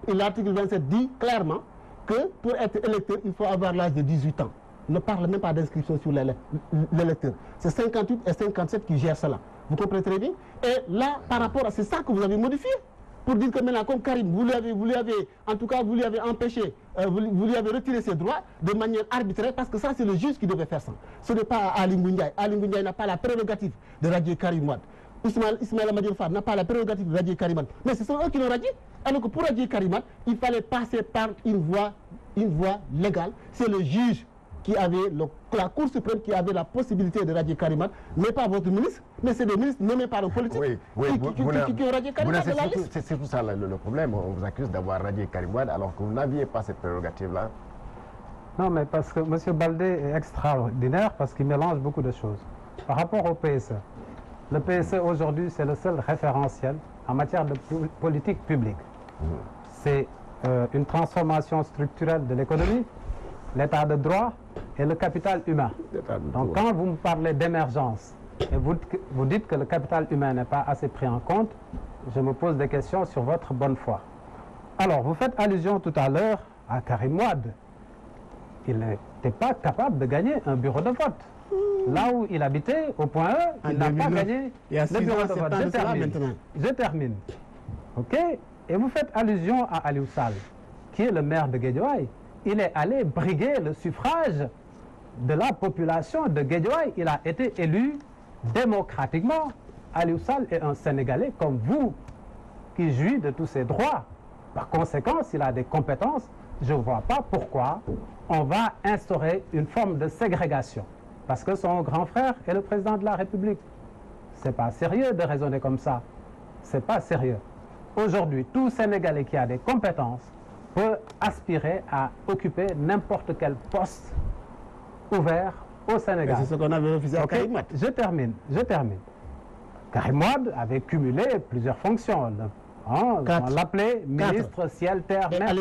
L'article 27 dit clairement que pour être électeur, il faut avoir l'âge de 18 ans. Il ne parle même pas d'inscription sur l'électeur. C'est 58 et 57 qui gèrent cela. Vous comprenez très bien? Et là, par rapport à c'est ça que vous avez modifié. Pour dire que maintenant, comme Karim, vous lui avez empêché, vous lui avez retiré ses droits de manière arbitraire, parce que ça, c'est le juge qui devait faire ça. Ce n'est pas Ali Ngoundiaye. Ali Ngoundiaye n'a pas la prérogative de radier Karim Wade. Ismaël Madior Fall n'a pas la prérogative de radier Karim Wade. Mais ce sont eux qui l'ont radié. Alors que pour radier Karim Wade, il fallait passer par une voie légale. C'est le juge qui avait, la Cour suprême qui avait la possibilité de radier Karim Wade, mais pas votre ministre, mais c'est des ministres nommés par un politique qui ont radié Karim Wade de la liste. C'est tout ça le problème. On vous accuse d'avoir radié Karim Wade alors que vous n'aviez pas cette prérogative-là. Non, mais parce que M. Baldé est extraordinaire parce qu'il mélange beaucoup de choses. Par rapport au PSE, le PSE aujourd'hui, c'est le seul référentiel en matière de politique publique. C'est une transformation structurelle de l'économie, l'état de droit et le capital humain. Donc quand vous me parlez d'émergence et vous dites que le capital humain n'est pas assez pris en compte, je me pose des questions sur votre bonne foi. Alors, vous faites allusion tout à l'heure à Karim Wade. Il n'était pas capable de gagner un bureau de vote. Là où il habitait, au point E, il n'a pas gagné le bureau de vote. Je termine. OK? Et vous faites allusion à Aliou Sall, qui est le maire de Guédiawaye. Il est allé briguer le suffrage de la population de Guédiawaye. Il a été élu démocratiquement. Aliou Sall est un Sénégalais comme vous, qui jouit de tous ses droits. Par conséquent, s'il a des compétences, je ne vois pas pourquoi on va instaurer une forme de ségrégation. Parce que son grand frère est le président de la République. Ce n'est pas sérieux de raisonner comme ça. Ce n'est pas sérieux. Aujourd'hui, tout Sénégalais qui a des compétences peut aspirer à occuper n'importe quel poste ouvert au Sénégal. C'est ce qu'on avait refusé à Karim Wade. Je termine. Karim Wade avait cumulé plusieurs fonctions. On l'appelait ministre ciel, terre, mer.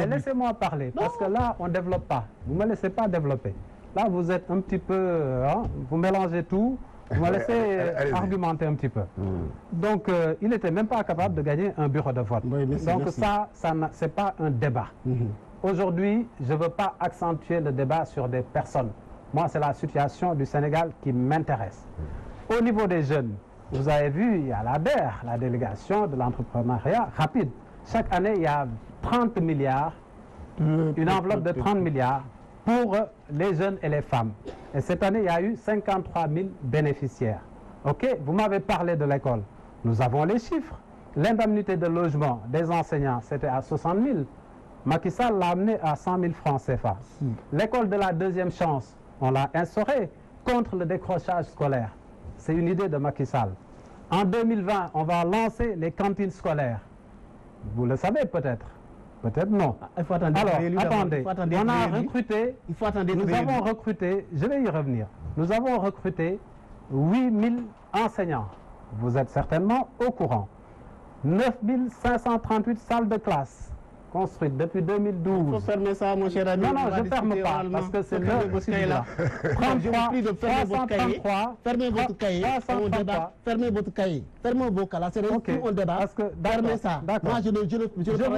Laissez-moi parler, parce que là, on ne développe pas. Vous ne me laissez pas développer. Là, vous êtes un petit peu... vous mélangez tout. Vous me laissez argumenter un petit peu. Donc, il n'était même pas capable de gagner un bureau de vote. Oui, donc, ça ce n'est pas un débat. Aujourd'hui, je ne veux pas accentuer le débat sur des personnes. Moi, c'est la situation du Sénégal qui m'intéresse. Au niveau des jeunes, vous avez vu, il y a la DER, la délégation de l'entrepreneuriat rapide. Chaque année, il y a 30 milliards, une enveloppe de 30 milliards pour les jeunes et les femmes. Et cette année, il y a eu 53 000 bénéficiaires. OK, vous m'avez parlé de l'école. Nous avons les chiffres. L'indemnité de logement des enseignants, c'était à 60 000. Macky Sall l'a amené à 100 000 francs CFA. L'école de la deuxième chance, on l'a instaurée contre le décrochage scolaire. C'est une idée de Macky Sall. En 2020, on va lancer les cantines scolaires. Vous le savez peut-être. Peut-être non. Il faut attendre. Alors, attendez. On a recruté. Il faut attendre. Nous avons recruté, je vais y revenir. Nous avons recruté 8 000 enseignants. Vous êtes certainement au courant. 9 538 salles de classe construites depuis 2012. Il faut fermer ça, mon cher ami. Non, je ne ferme pas, parce que c'est l'heure aussi là. Je vous prie de fermer votre cahier. Fermez votre cahier. On débat. Fermez votre cahier. Fermez vos cas là. C'est on débat. Fermez ça. Moi, je ne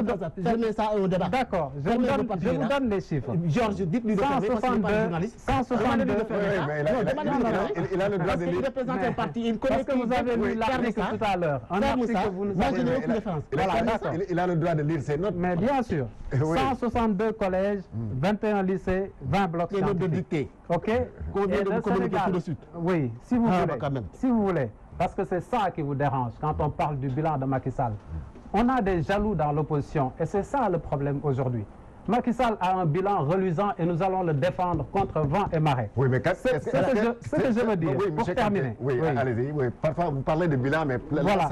pas ça. Fermez ça et on débat. D'accord. Je vous donne les chiffres. Georges, dites-lui de fermer parce qu'il n'est pas journaliste. 162. Il a le droit de lire. Il représente un parti. Il connaît parce que vous avez lu l'article tout à l'heure. Fermez ça. Moi, je n'ai aucune référence. Il a le droit de lire ses notes. Bien sûr. 162 collèges, 21 lycées, 20 blocs scientifiques. De dictée. OK. Combien de vous communiquez tout de suite? Oui, si vous voulez. Si vous voulez. Parce que c'est ça qui vous dérange quand on parle du bilan de Macky Sall. On a des jaloux dans l'opposition et c'est ça le problème aujourd'hui. Macky Sall a un bilan reluisant et nous allons le défendre contre vent et marée. Oui, mais c'est ce que je veux dire, pour terminer. Oui, allez-y. Oui, parfois, vous parlez de bilan, mais voilà.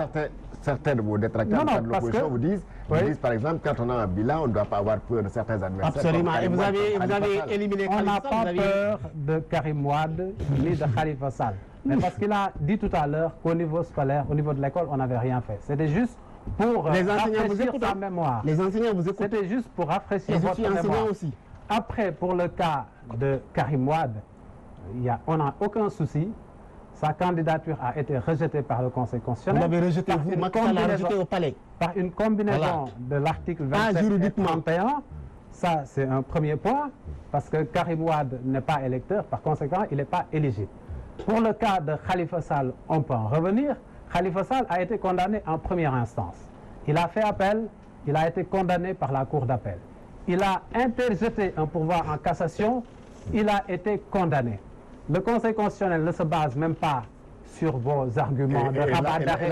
certains de vos détracteurs de l'opposition vous disent, par exemple, quand on a un bilan, on ne doit pas avoir peur de certains adversaires. Absolument. Et vous avez éliminé Khalifa Sall. On n'a pas peur de Karim Wade ni de Khalifa Sall. Mais parce qu'il a dit tout à l'heure qu'au niveau scolaire, au niveau de l'école, on n'avait rien fait. C'était juste pour rafraîchir sa mémoire. Les enseignants vous écoutent. C'était juste pour rafraîchir votre mémoire. Aussi. Après, pour le cas de Karim Wade, on n'a aucun souci. Sa candidature a été rejetée par le Conseil constitutionnel. Vous l'avez rejeté, Macky Sall l'a rejeté au palais. Par une combinaison de l'article 27 et 31. Ça, c'est un premier point, parce que Karim Wade n'est pas électeur, par conséquent, il n'est pas éligible. Pour le cas de Khalifa Sall, on peut en revenir. Khalifa Sall a été condamné en première instance. Il a fait appel, il a été condamné par la Cour d'appel. Il a interjeté un pourvoi en cassation, il a été condamné. Le Conseil constitutionnel ne se base même pas sur vos arguments de rabat d'arrêt.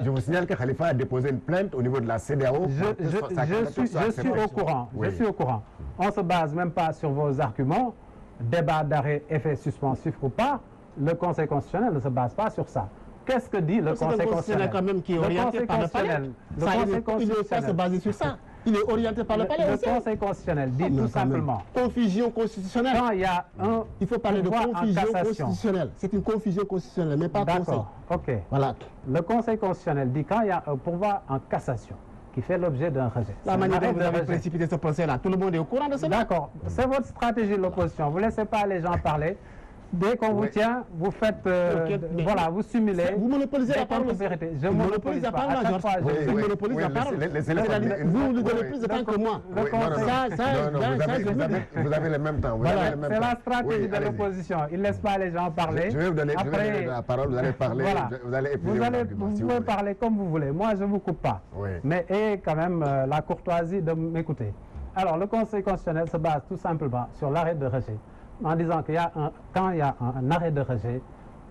Je vous signale que Khalifa a déposé une plainte au niveau de la CEDEAO. Je suis au courant. Oui. Je suis au courant. On ne se base même pas sur vos arguments, débat d'arrêt, effet suspensif ou pas. Le Conseil constitutionnel ne se base pas sur ça. Qu'est-ce que dit le Conseil constitutionnel quand même qui est orienté par le palais. Il ne doit pas se baser sur ça. Il est orienté par le palais aussi. Le Conseil constitutionnel dit tout simplement... Confusion constitutionnelle. Quand il y a un... Il faut parler de confusion constitutionnelle. C'est une confusion constitutionnelle, mais pas conseil. D'accord, ok. Voilà. Le Conseil constitutionnel dit quand il y a un pourvoi en cassation qui fait l'objet d'un rejet. La manière dont vous avez précipité ce procès-là, tout le monde est au courant de cela. D'accord. C'est votre stratégie de l'opposition. Vous ne laissez pas les gens parler. Dès qu'on vous tient, vous faites, voilà, vous simulez. Vous monopolisez la parole. Je monopolise la parole. Vous monopolisez la parole. Vous lui donnez plus de temps que moi. Vous avez le même temps. C'est la stratégie de l'opposition. Il ne laisse pas les gens parler. Je vais vous donner la parole, vous allez parler. Vous allez vous pouvez parler comme vous voulez. Moi, je ne vous coupe pas. Mais ayez quand même la courtoisie de m'écouter. Alors, le Conseil constitutionnel se base tout simplement sur l'arrêt de rejet, en disant qu'il y a quand il y a un arrêt de rejet,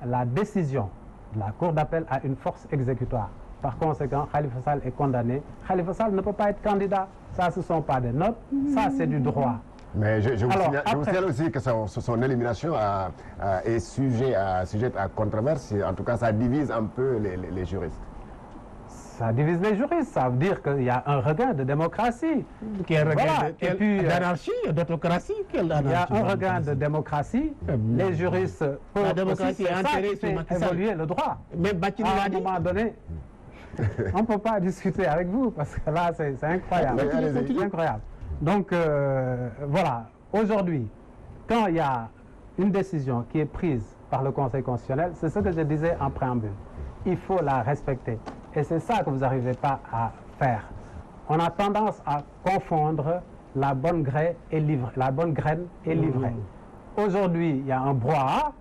la décision de la Cour d'appel a une force exécutoire. Par conséquent, Khalifa Sall est condamné. Khalifa Sall ne peut pas être candidat. Ça, ce ne sont pas des notes. Ça, c'est du droit. Mais je vous signale aussi que son élimination est sujette à controverse. En tout cas, ça divise un peu les juristes. Ça divise les juristes, ça veut dire qu'il y a un regain de démocratie. Et puis d'anarchie, d'autocratie. Il y a un regain de démocratie. Les juristes peuvent aussi évoluer le droit. Même Bakhtin à un moment donné, on ne peut pas discuter avec vous parce que là, c'est incroyable. C'est incroyable. Donc, voilà. Aujourd'hui, quand il y a une décision qui est prise par le Conseil constitutionnel, c'est ce que je disais en préambule. Il faut la respecter. Et c'est ça que vous n'arrivez pas à faire. On a tendance à confondre la bonne graine et l'ivrée. Aujourd'hui, il y a un brouhaha.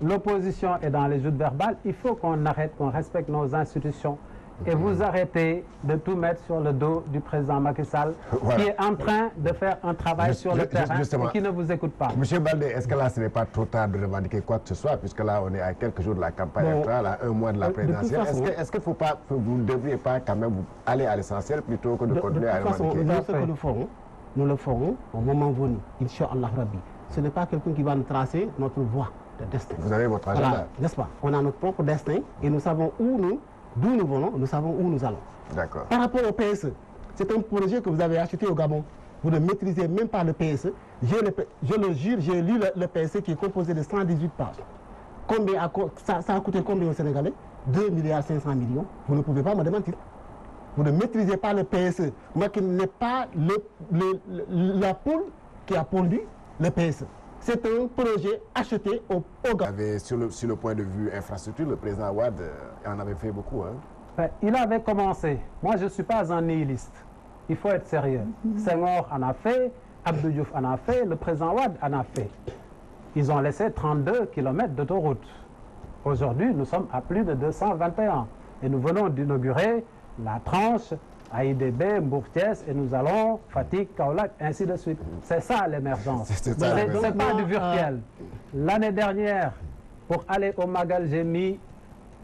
L'opposition est dans les joutes verbales. Il faut qu'on arrête, qu'on respecte nos institutions. Et vous arrêtez de tout mettre sur le dos du président Macky Sall, qui est en train de faire un travail sur le terrain et qui ne vous écoute pas. Monsieur Baldé, est-ce que là, ce n'est pas trop tard de revendiquer quoi que ce soit, puisque là, on est à quelques jours de la campagne électorale, à un mois de la présidentielle. Est-ce qu'il ne faut pas, vous ne devriez pas quand même aller à l'essentiel plutôt que de continuer à revendiquer? Ce que nous le ferons au moment venu, Inch'Allah Rabbi. Ce n'est pas quelqu'un qui va nous tracer notre voie de destin. Vous avez votre agenda. Voilà, n'est-ce pas? On a notre propre destin et nous savons d'où nous venons, nous savons où nous allons. D'accord. Par rapport au PSE, c'est un projet que vous avez acheté au Gabon. Vous ne maîtrisez même pas le PSE. Je le jure, j'ai lu le PSE qui est composé de 118 pages. Ça a coûté combien aux Sénégalais? 2,5 milliards. Vous ne pouvez pas me démentir. Vous ne maîtrisez pas le PSE. Moi qui n'ai pas la poule qui a pondu le PSE. C'est un projet acheté au Gabon. Sur le point de vue infrastructure, le président Wade en avait fait beaucoup. Hein? Il avait commencé. Moi, je ne suis pas un nihiliste. Il faut être sérieux. Senghor en a fait, Abdou Diouf en a fait, le président Wade en a fait. Ils ont laissé 32 km d'autoroute. Aujourd'hui, nous sommes à plus de 221. Et nous venons d'inaugurer la tranche AIBD, Mbourg-Thiès, et nous allons, Fatick, Kaolack, ainsi de suite. C'est ça l'émergence. C'est pas du virtuel. L'année dernière, pour aller au Magal, j'ai mis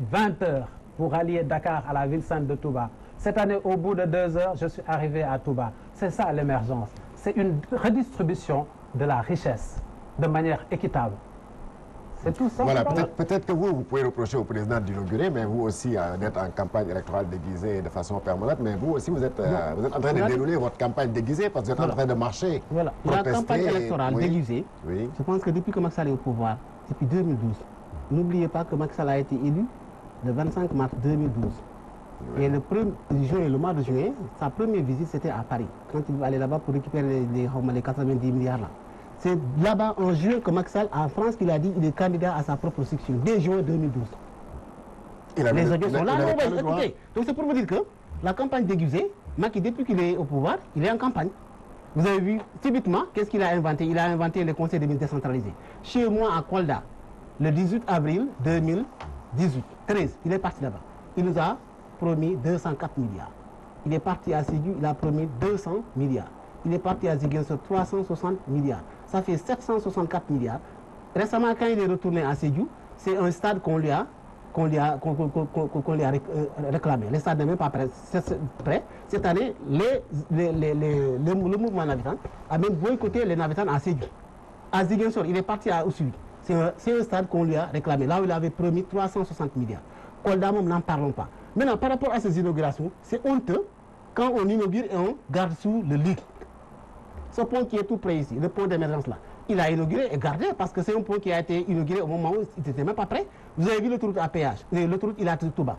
20 heures pour allier Dakar à la ville sainte de Touba. Cette année, au bout de 2 heures, je suis arrivé à Touba. C'est ça l'émergence. c'est une redistribution de la richesse de manière équitable. C'est tout ça. Voilà, peut-être que vous pouvez reprocher au président d'inaugurer, mais vous aussi d'être en campagne électorale déguisée de façon permanente, mais vous aussi vous êtes en train de dérouler votre campagne déguisée parce que vous êtes en train de marcher. Voilà, la campagne électorale déguisée, je pense que depuis que Macky Sall est au pouvoir, depuis 2012, n'oubliez pas que Macky Sall a été élu le 25 mars 2012. Et le mois de juin, sa première visite c'était à Paris, quand il va aller là-bas pour récupérer les 90 milliards là. C'est là-bas en juin que Macky Sall, en France, qu'il a dit qu'il est candidat à sa propre section, dès juin 2012. Les audios sont là, écoutez. Donc c'est pour vous dire que la campagne déguisée, Macky, depuis qu'il est au pouvoir, il est en campagne. Vous avez vu, subitement, qu'est-ce qu'il a inventé? Il a inventé le conseil des ministres décentralisé. Chez moi, à Kolda, le 18 avril 2013, il est parti là-bas. Il nous a promis 204 milliards. Il est parti à Sédhiou, il a promis 200 milliards. Il est parti à Ziguinchor, 360 milliards. Ça fait 764 milliards. Récemment, quand il est retourné à Sédhiou, c'est un stade qu'on lui a réclamé. Le stade n'est même pas prêt. Cette année, le mouvement Navitan a même boycotté les Navitans à Sédhiou. À Ziguinchor, il est parti à Oussouli. C'est un stade qu'on lui a réclamé. Là où il avait promis 360 milliards. Kolda, n'en parlons pas. Maintenant, par rapport à ces inaugurations, c'est honteux quand on inaugure et on garde sous le lit. Ce pont qui est tout près ici, le pont d'émergence là, il a inauguré et gardé parce que c'est un pont qui a été inauguré au moment où il n'était même pas prêt. Vous avez vu l'autoroute à péage, l'autoroute il a tout bas.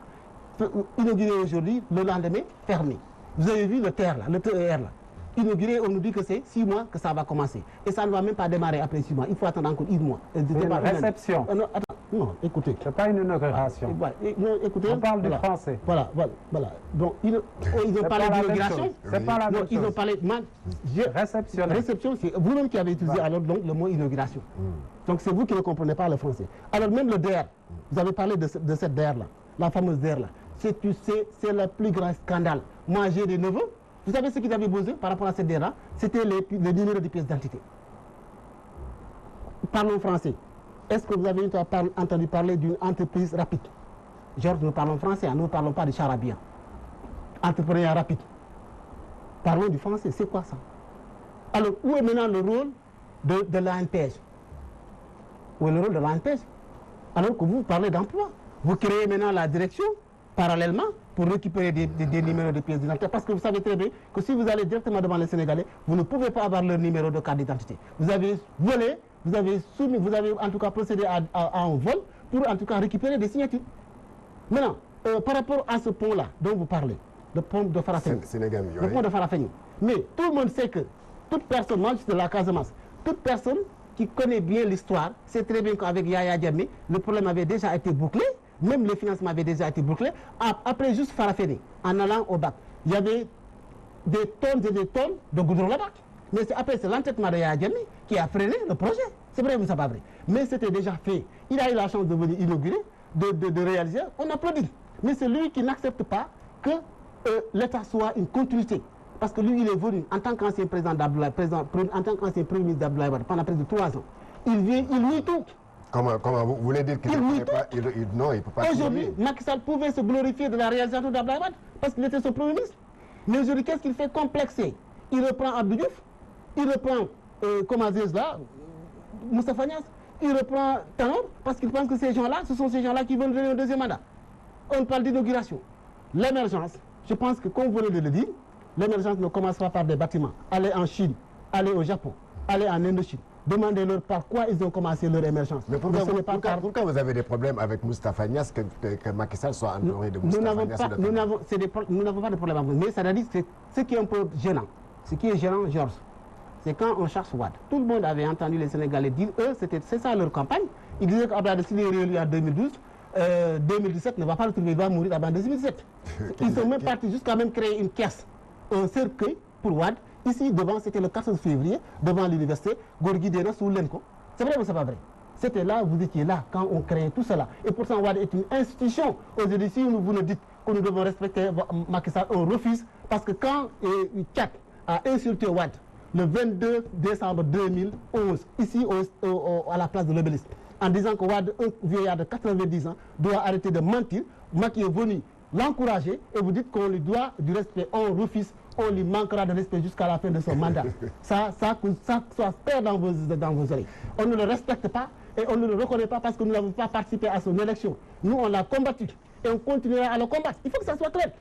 Inauguré aujourd'hui, le lendemain, fermé. Vous avez vu le TER là, le TER là. Inauguré, on nous dit que c'est 6 mois que ça va commencer. Et ça ne va même pas démarrer après 6 mois. Il faut attendre encore 1 mois. Une réception. Non, écoutez. Ce n'est pas une inauguration. Non, écoutez, on parle du français. Voilà. Donc, ils ont parlé d'inauguration. C'est pas la même chose. Ils ont parlé... Réception, c'est vous-même qui avez utilisé alors donc le mot inauguration. Donc, c'est vous qui ne comprenez pas le français. Alors, même le DER, vous avez parlé de cette DER-là, la fameuse DER-là. C'est le plus grand scandale. Moi, j'ai des neveux. Vous savez ce qu'ils avaient besoin par rapport à cette DER-là? C'était le numéro de pièce d'identité. Parlons français. Est-ce que vous avez entendu parler d'une entreprise rapide? Georges, nous parlons français, nous ne parlons pas de charabia. Entrepreneuriat rapide. Parlons du français, c'est quoi ça? Alors, où est maintenant le rôle de l'ANPEJ? Où est le rôle de l'ANPEJ? Alors que vous parlez d'emploi. Vous créez maintenant la direction, parallèlement, pour récupérer des numéros de pièces d'identité. Parce que vous savez très bien que si vous allez directement devant les Sénégalais, vous ne pouvez pas avoir leur numéro de carte d'identité. Vous avez volé, vous avez en tout cas procédé à un vol pour en tout cas récupérer des signatures. Maintenant, par rapport à ce pont-là dont vous parlez, le pont de Farafenni. Le pont de Farafenni. Mais tout le monde sait que toute personne, moi je suis de la Casamance, toute personne qui connaît bien l'histoire sait très bien qu'avec Yaya Jammeh, le problème avait déjà été bouclé. Même le financement avait déjà été bouclé. Après juste Farafenni, en allant au bac, il y avait des tonnes et des tonnes de goudron là-bas. Mais après, c'est l'entêtement de Yaya Jammeh qui a freiné le projet. C'est vrai ou c'est pas vrai? Mais c'était déjà fait. Il a eu la chance de venir inaugurer, de réaliser. On applaudit. Mais c'est lui qui n'accepte pas que l'État soit une continuité. Parce que lui, il est venu en tant qu'ancien président d'Abdoulaye, en tant qu'ancien premier ministre d'Abdoulaye Wade pendant près de 3 ans. Il vient, il nuit tout. Comment vous voulez dire qu'il ne peut pas... Non, il ne peut pas... Aujourd'hui, Macky Sall pouvait se glorifier de la réalisation d'Abdoulaye Wade parce qu'il était son premier ministre. Mais aujourd'hui, qu'est-ce qu'il fait? Complexé. Il reprend Abdou Diouf, il reprend, comment dire là, Moustapha Niasse, il reprend Tanor parce qu'il pense que ces gens-là, ce sont ces gens-là qui veulent venir au deuxième mandat. On parle d'inauguration. L'émergence, je pense que comme vous venez de le dire, l'émergence ne commence pas par des bâtiments. Allez en Chine, allez au Japon, allez en Indochine. Demandez-leur par quoi ils ont commencé leur émergence. Mais pourquoi vous avez des problèmes avec Moustapha Niasse, que Macky Sall soit entouré de Moustapha Niasse? Nous n'avons pas de problème avec vous. Mais ça veut dire que ce qui est un peu gênant, ce qui est gênant, Georges, c'est quand on cherche Wade. Tout le monde avait entendu les Sénégalais dire, c'est ça leur campagne. Ils disaient qu'Abdoulaye Wade est réélu en 2012. 2017 ne va pas le trouver, il va mourir avant 2017. Ils sont même partis jusqu'à même créer une caisse, un cercueil pour Wade. Ici, devant, c'était le 14 février, devant l'université, Gorgui Dena sous l'ENCO. C'est vrai ou c'est pas vrai? C'était là, vous étiez là, quand on créait tout cela. Et pourtant, Wade est une institution. Aujourd'hui, si vous nous dites que nous devons respecter Macky Sall, on refuse. Parce que quand Tchad a insulté Wade, le 22 décembre 2011, ici à la place de l'Obélisque, en disant que Wade, un vieillard de 90 ans, doit arrêter de mentir, Macky est venu l'encourager et vous dites qu'on lui doit du respect. On refuse, on lui manquera de respect jusqu'à la fin de son mandat. Ça perd dans vos oreilles. On ne le respecte pas et on ne le reconnaît pas parce que nous n'avons pas participé à son élection. Nous, on l'a combattu et on continuera à le combattre. Il faut que ça soit clair.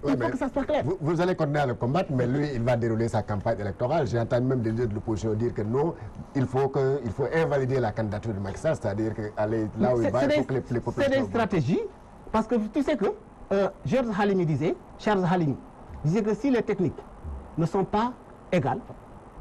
Il faut que ça soit clair. Vous allez continuer à le combattre, mais lui, il va dérouler sa campagne électorale. J'ai entendu même des leaders de l'opposition dire que non, il faut invalider la candidature de Macky Sall, c'est-à-dire qu'aller là où il va, il faut que les populations... C'est des stratégies, parce que tu sais que Georges Halimi disait, Charles Halimi, disait que si les techniques ne sont pas égales,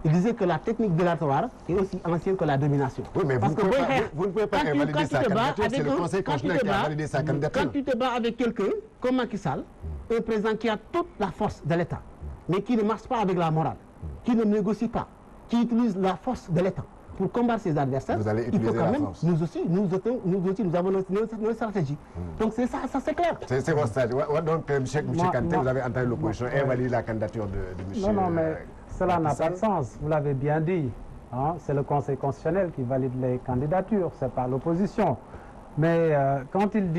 il disait que la technique de l'orthographe est aussi ancienne que la domination. Oui, mais vous ne pouvez pas invalider sa candidature, c'est le Conseil constitutionnel qui a validé sa candidature. Quand tu te bats avec quelqu'un comme Macky Sall, un président qui a toute la force de l'État, mais qui ne marche pas avec la morale, qui ne négocie pas, qui utilise la force de l'État pour combattre ses adversaires, vous allez il faut utiliser quand la même, force. nous aussi, nous avons nos stratégies. Donc c'est ça, c'est clair. C'est votre stratégie. Donc, M. Kanté, vous avez entendu l'opposition invalider la candidature de M. Non, mais cela n'a pas de sens. Vous l'avez bien dit. Hein? C'est le Conseil constitutionnel qui valide les candidatures, ce n'est pas l'opposition. Mais quand il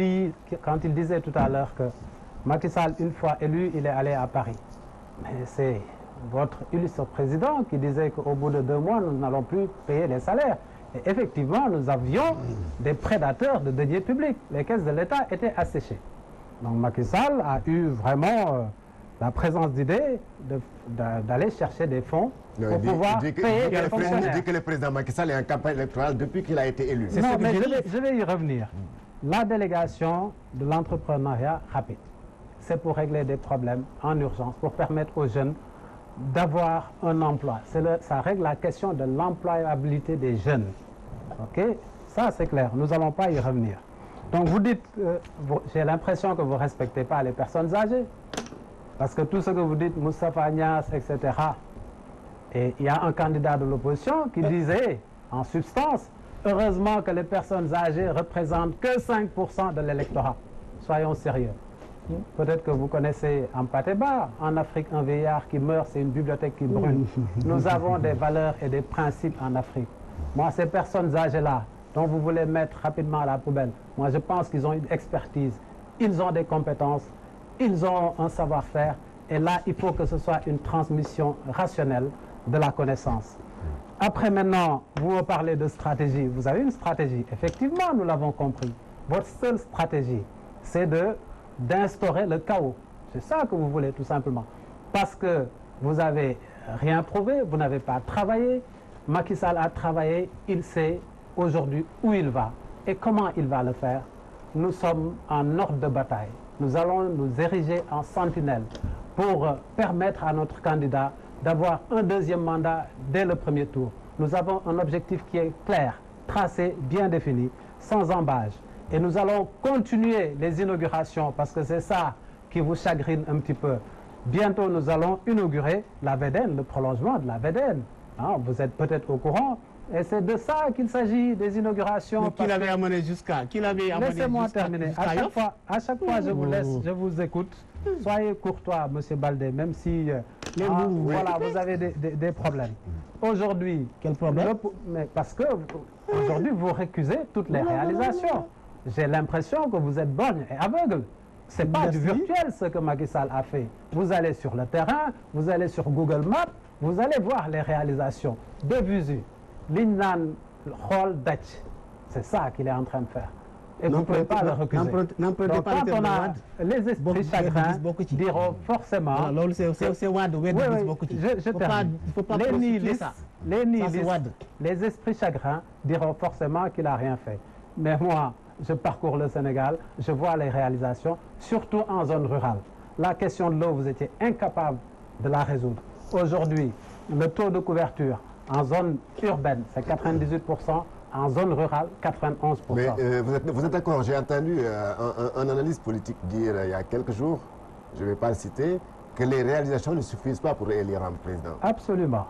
disait tout à l'heure que Macky Sall, une fois élu, il est allé à Paris. Mais c'est votre illustre président qui disait qu'au bout de 2 mois, nous n'allons plus payer les salaires. Et effectivement, nous avions des prédateurs de deniers publics. Les caisses de l'État étaient asséchées. Donc Macky Sall a eu vraiment la présence d'idée d'aller chercher des fonds pour pouvoir payer les fonctionnaires. Il dit que le président Macky Sall est en campagne électorale depuis qu'il a été élu. Non, mais je vais y revenir. La délégation de l'entrepreneuriat rapide, c'est pour régler des problèmes en urgence, pour permettre aux jeunes d'avoir un emploi. Ça règle la question de l'employabilité des jeunes. OK? Ça, c'est clair. Nous n'allons pas y revenir. Donc, vous dites, j'ai l'impression que vous ne respectez pas les personnes âgées. Parce que tout ce que vous dites, Moustapha Niasse, etc. Et il y a un candidat de l'opposition qui disait, en substance, heureusement que les personnes âgées représentent que 5% de l'électorat. Soyons sérieux. Peut-être que vous connaissez Ampateba. En Afrique, un vieillard qui meurt, c'est une bibliothèque qui brûle. Nous avons des valeurs et des principes en Afrique. Moi, ces personnes âgées-là, dont vous voulez mettre rapidement à la poubelle, moi, je pense qu'ils ont une expertise, ils ont des compétences, ils ont un savoir-faire. Et là, il faut que ce soit une transmission rationnelle de la connaissance. Après, maintenant, vous me parlez de stratégie. Vous avez une stratégie. Effectivement, nous l'avons compris. Votre seule stratégie, c'est d'instaurer le chaos. C'est ça que vous voulez, tout simplement. Parce que vous n'avez rien prouvé, vous n'avez pas travaillé. Macky Sall a travaillé, il sait aujourd'hui où il va et comment il va le faire. Nous sommes en ordre de bataille. Nous allons nous ériger en sentinelle pour permettre à notre candidat d'avoir un deuxième mandat dès le premier tour. Nous avons un objectif qui est clair, tracé, bien défini, sans embâche. Et nous allons continuer les inaugurations parce que c'est ça qui vous chagrine un petit peu. Bientôt, nous allons inaugurer la VDN, le prolongement de la VDN. Hein, vous êtes peut-être au courant. Et c'est de ça qu'il s'agit, des inaugurations. Mais qui l'avait amené jusqu'à? Laissez-moi terminer. À chaque fois, je vous laisse, je vous écoute. Soyez courtois, M. Baldé, même si voilà, vous avez des problèmes. Aujourd'hui, quel problème? Parce que aujourd'hui, vous récusez toutes les réalisations. J'ai l'impression que vous êtes borgne et aveugle. Ce n'est pas du virtuel ce que Macky Sall a fait. Vous allez sur le terrain, vous allez sur Google Maps, vous allez voir les réalisations de visu. L'Innan Hall Dutch, c'est ça qu'il est en train de faire. Et vous ne pouvez pas le recuser. Donc quand on a les esprits chagrins diront forcément... C'est Wad, je termine. Les nihilistes, les esprits chagrins diront forcément qu'il n'a rien fait. Mais moi, je parcours le Sénégal, je vois les réalisations, surtout en zone rurale. La question de l'eau, vous étiez incapable de la résoudre. Aujourd'hui, le taux de couverture en zone urbaine, c'est 98%, en zone rurale, 91%. Mais vous êtes d'accord, j'ai entendu un analyste politique dire il y a quelques jours, je ne vais pas le citer, que les réalisations ne suffisent pas pour élire un président. Absolument.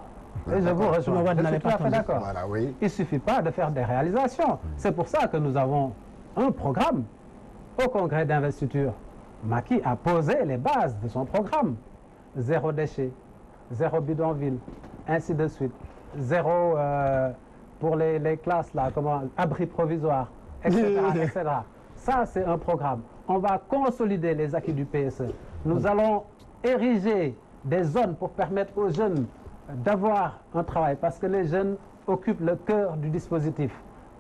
Et je vous rejoins, je suis tout à fait d'accord. Voilà, oui. Il ne suffit pas de faire des réalisations. C'est pour ça que nous avons un programme au congrès d'investiture. Macky a posé les bases de son programme. 0 déchet, 0 bidonville, ainsi de suite. 0 pour les classes, là, abri provisoire, etc., etc. Ça, c'est un programme. on va consolider les acquis du PSE. Nous allons ériger des zones pour permettre aux jeunes d'avoir un travail, parce que les jeunes occupent le cœur du dispositif.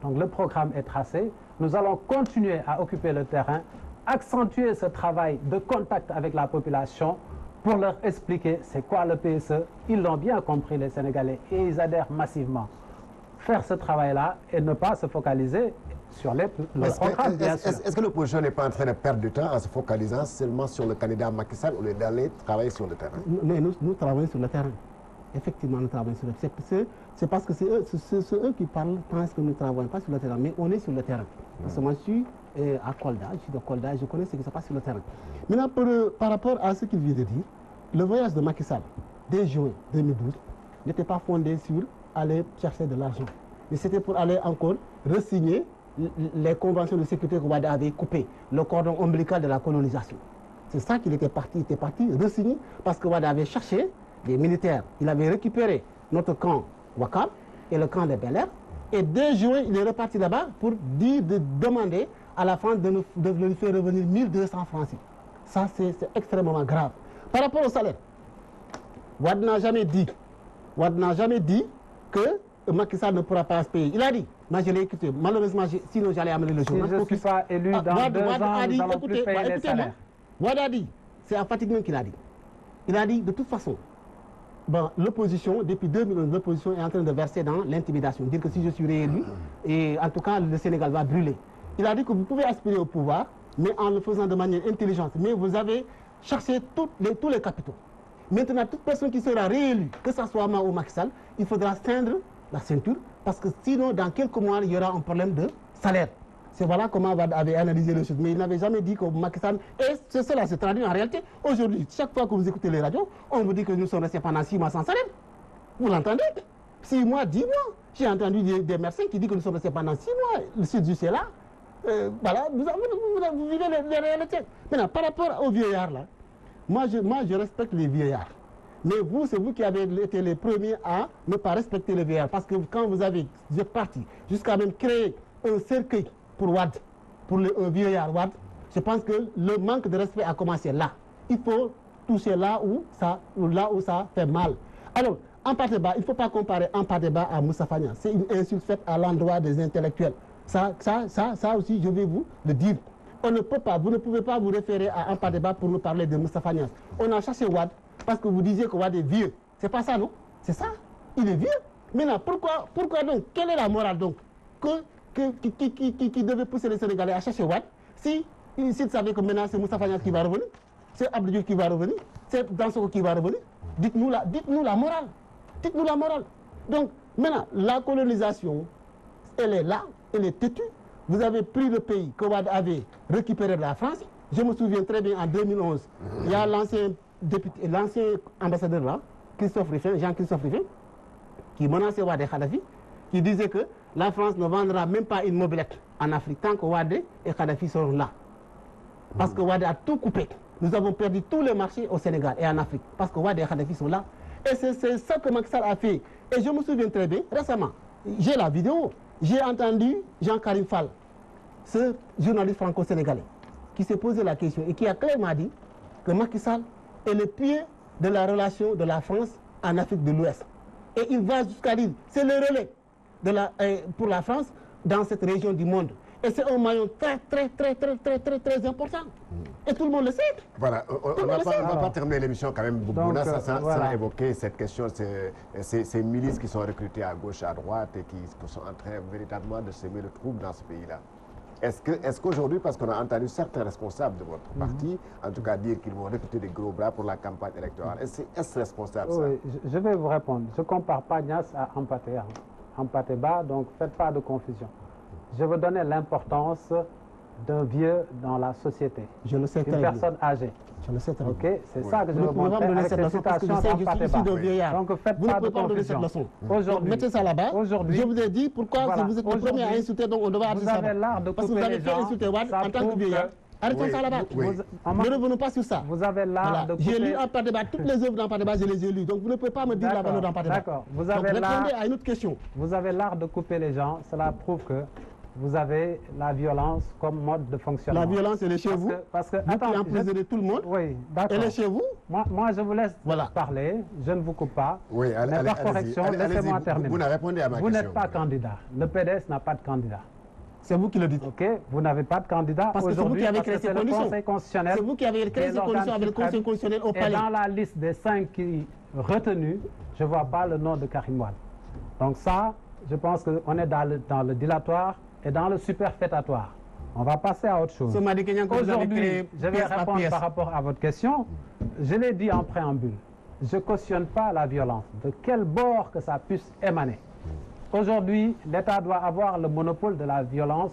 Donc le programme est tracé. Nous allons continuer à occuper le terrain, accentuer ce travail de contact avec la population pour leur expliquer c'est quoi le PSE. Ils l'ont bien compris, les Sénégalais, et ils adhèrent massivement. Faire ce travail-là et ne pas se focaliser sur le programme, bien sûr. Est-ce que l'opposition n'est pas en train de perdre du temps en se focalisant seulement sur le candidat Macky Sall au lieu d'aller travailler sur le terrain? Mais nous travaillons sur le terrain. Effectivement, nous travaillons sur le terrain. C'est parce que c'est eux qui parlent, pensent que nous ne travaillons pas sur le terrain, mais on est sur le terrain. Parce que moi, je suis à Kolda, je suis de Kolda, je connais ce qui se passe sur le terrain. Maintenant, par rapport à ce qu'il vient de dire, le voyage de Macky Sall, dès juin 2012, n'était pas fondé sur aller chercher de l'argent. Mais c'était pour aller encore re-signer les conventions de sécurité que Wade avait coupées, le cordon ombilical de la colonisation. C'est ça qu'il était parti re-signer, parce que Wade avait cherché des militaires. Il avait récupéré notre camp Wakam et le camp de Bel Air. Et dès juin, il est reparti là-bas pour demander à la France de lui faire revenir 1200 francs. Ça, c'est extrêmement grave. Par rapport au salaire, Wade n'a jamais dit que Macky Sall ne pourra pas se payer. Il a dit, moi je l'ai écouté, malheureusement, sinon j'allais amener le journal. Si je ne suis pas élu dans 2 ans, nous allons plus payer les salaires. Wade a dit, c'est à Fatick même qu'il a dit. Il a dit, de toute façon, bon, l'opposition, depuis 2011, l'opposition est en train de verser dans l'intimidation. Dire que si je suis réélu, et en tout cas, le Sénégal va brûler. Il a dit que vous pouvez aspirer au pouvoir, mais en le faisant de manière intelligente. Mais vous avez cherché tous les capitaux. Maintenant, toute personne qui sera réélue, que ce soit moi ou Macky Sall, il faudra ceindre la ceinture, parce que sinon, dans quelques mois, il y aura un problème de salaire. C'est voilà comment Wade avait analysé les choses. Mais il n'avait jamais dit que Macky Sall... Et cela se traduit en réalité. Aujourd'hui, chaque fois que vous écoutez les radios, on vous dit que nous sommes restés pendant 6 mois sans salaire. Vous l'entendez? 6 mois, 10 mois. J'ai entendu des médecins qui disent que nous sommes restés pendant 6 mois. Le sud du ciel là. Voilà, vous vivez les réalités. Maintenant, par rapport aux vieillards là, moi je respecte les vieillards. Mais vous, c'est vous qui avez été les premiers à ne pas respecter les vieillards. Parce que quand vous êtes parti jusqu'à même créer un cercueil pour Wade, pour un vieillard Wade, je pense que le manque de respect a commencé là. Il faut toucher là où ça fait mal. Alors, Ampateba, il ne faut pas comparer Ampateba à Moussa Fagna. C'est une insulte faite à l'endroit des intellectuels. Ça aussi, je vais vous le dire. On ne peut pas, vous ne pouvez pas vous référer à Ampateba pour nous parler de Moussa Fagna. On a cherché Wade parce que vous disiez que Wade est vieux. C'est pas ça, non? C'est ça. Il est vieux. Maintenant, pourquoi donc? Quelle est la morale donc qui devait pousser les Sénégalais à chercher Wade s'ils savaient que maintenant c'est Moussa Fagna qui va revenir, c'est Abdou Diouf qui va revenir, c'est Dansoko qui va revenir? Dites-nous la morale. Dites-nous la morale. Donc, maintenant, la colonisation, elle est là, elle est têtue. Vous avez pris le pays que Wade avait récupéré de la France. Je me souviens très bien, en 2011, il y a l'ancien ambassadeur là, Jean-Christophe Riffin, qui menaçait Wade et Kadhafi, qui disait que la France ne vendra même pas une mobilette en Afrique tant que Wade et Kadhafi seront là. Parce que Wade a tout coupé. Nous avons perdu tous les marchés au Sénégal et en Afrique, parce que Wade et Kadhafi sont là. Et c'est ça que Macky Sall a fait. Et je me souviens très bien, récemment, j'ai la vidéo, j'ai entendu Jean-Karim Fall, ce journaliste franco-sénégalais, qui s'est posé la question et qui a clairement dit que Macky Sall est le pied de la relation de la France en Afrique de l'Ouest. Et il va jusqu'à dire, c'est le relais pour la France dans cette région du monde. Et c'est un maillon très important. Et tout le monde le sait. Voilà, on ne va pas terminer l'émission quand même. Bouna, ça a évoqué cette question, ces milices qui sont recrutées à gauche, à droite et qui sont en train véritablement de semer le trouble dans ce pays-là. Est-ce qu'aujourd'hui, parce qu'on a entendu certains responsables de votre parti, en tout cas dire qu'ils vont recruter des gros bras pour la campagne électorale, est-ce responsable ça? Oui, je vais vous répondre. Je ne compare pas Niasse à Ampateba, donc faites pas de confusion. Je veux donner l'importance d'un vieux dans la société. Je le sais très bien. Une personne âgée. Je le sais très bien. Ok, c'est ça que je veux montrer avec les citations d'Ampateba. Donc faites pas de confusion. Aujourd'hui, mettez ça là-bas. Je vous ai dit pourquoi vous êtes le premier à insulter, donc on devrait arrêter ça. Vous avez l'art de parce que vous avez fait insulter Wade en tant que vieillard. Arrêtons ça là-bas. Ne revenons pas sur ça. Vous avez l'art de couper... J'ai lu Ampateba, toutes les œuvres d'Ampateba, je les ai lues. Donc vous ne pouvez pas me dire la valeur d'Ampateba. D'accord. Donc répondez à une autre question. Vous avez l'art de couper les gens. Cela prouve que vous avez la violence comme mode de fonctionnement. La violence, elle est chez vous. Parce que attends, qui emprisonnez tout le monde. Oui, d'accord. Elle est chez vous. Moi, je vous laisse parler. Je ne vous coupe pas. Oui, mais par correction, laissez-moi terminer. Vous n'avez répondu à ma question. Vous n'êtes pas candidat. Le PDS n'a pas de candidat. C'est vous qui le dites. Ok, vous n'avez pas de candidat. Parce que c'est vous qui avez créé ces conditions. C'est vous qui avez créé ces conditions avec le Conseil constitutionnel au palais. Et dans la liste des 5 qui retenus, je ne vois pas le nom de Karim Wade. Donc ça, je pense qu'on est dans le dilatoire et dans le superfétatoire. On va passer à autre chose. Aujourd'hui, je vais répondre par rapport à votre question. Je l'ai dit en préambule. Je ne cautionne pas la violence, de quel bord que ça puisse émaner. Aujourd'hui, l'État doit avoir le monopole de la violence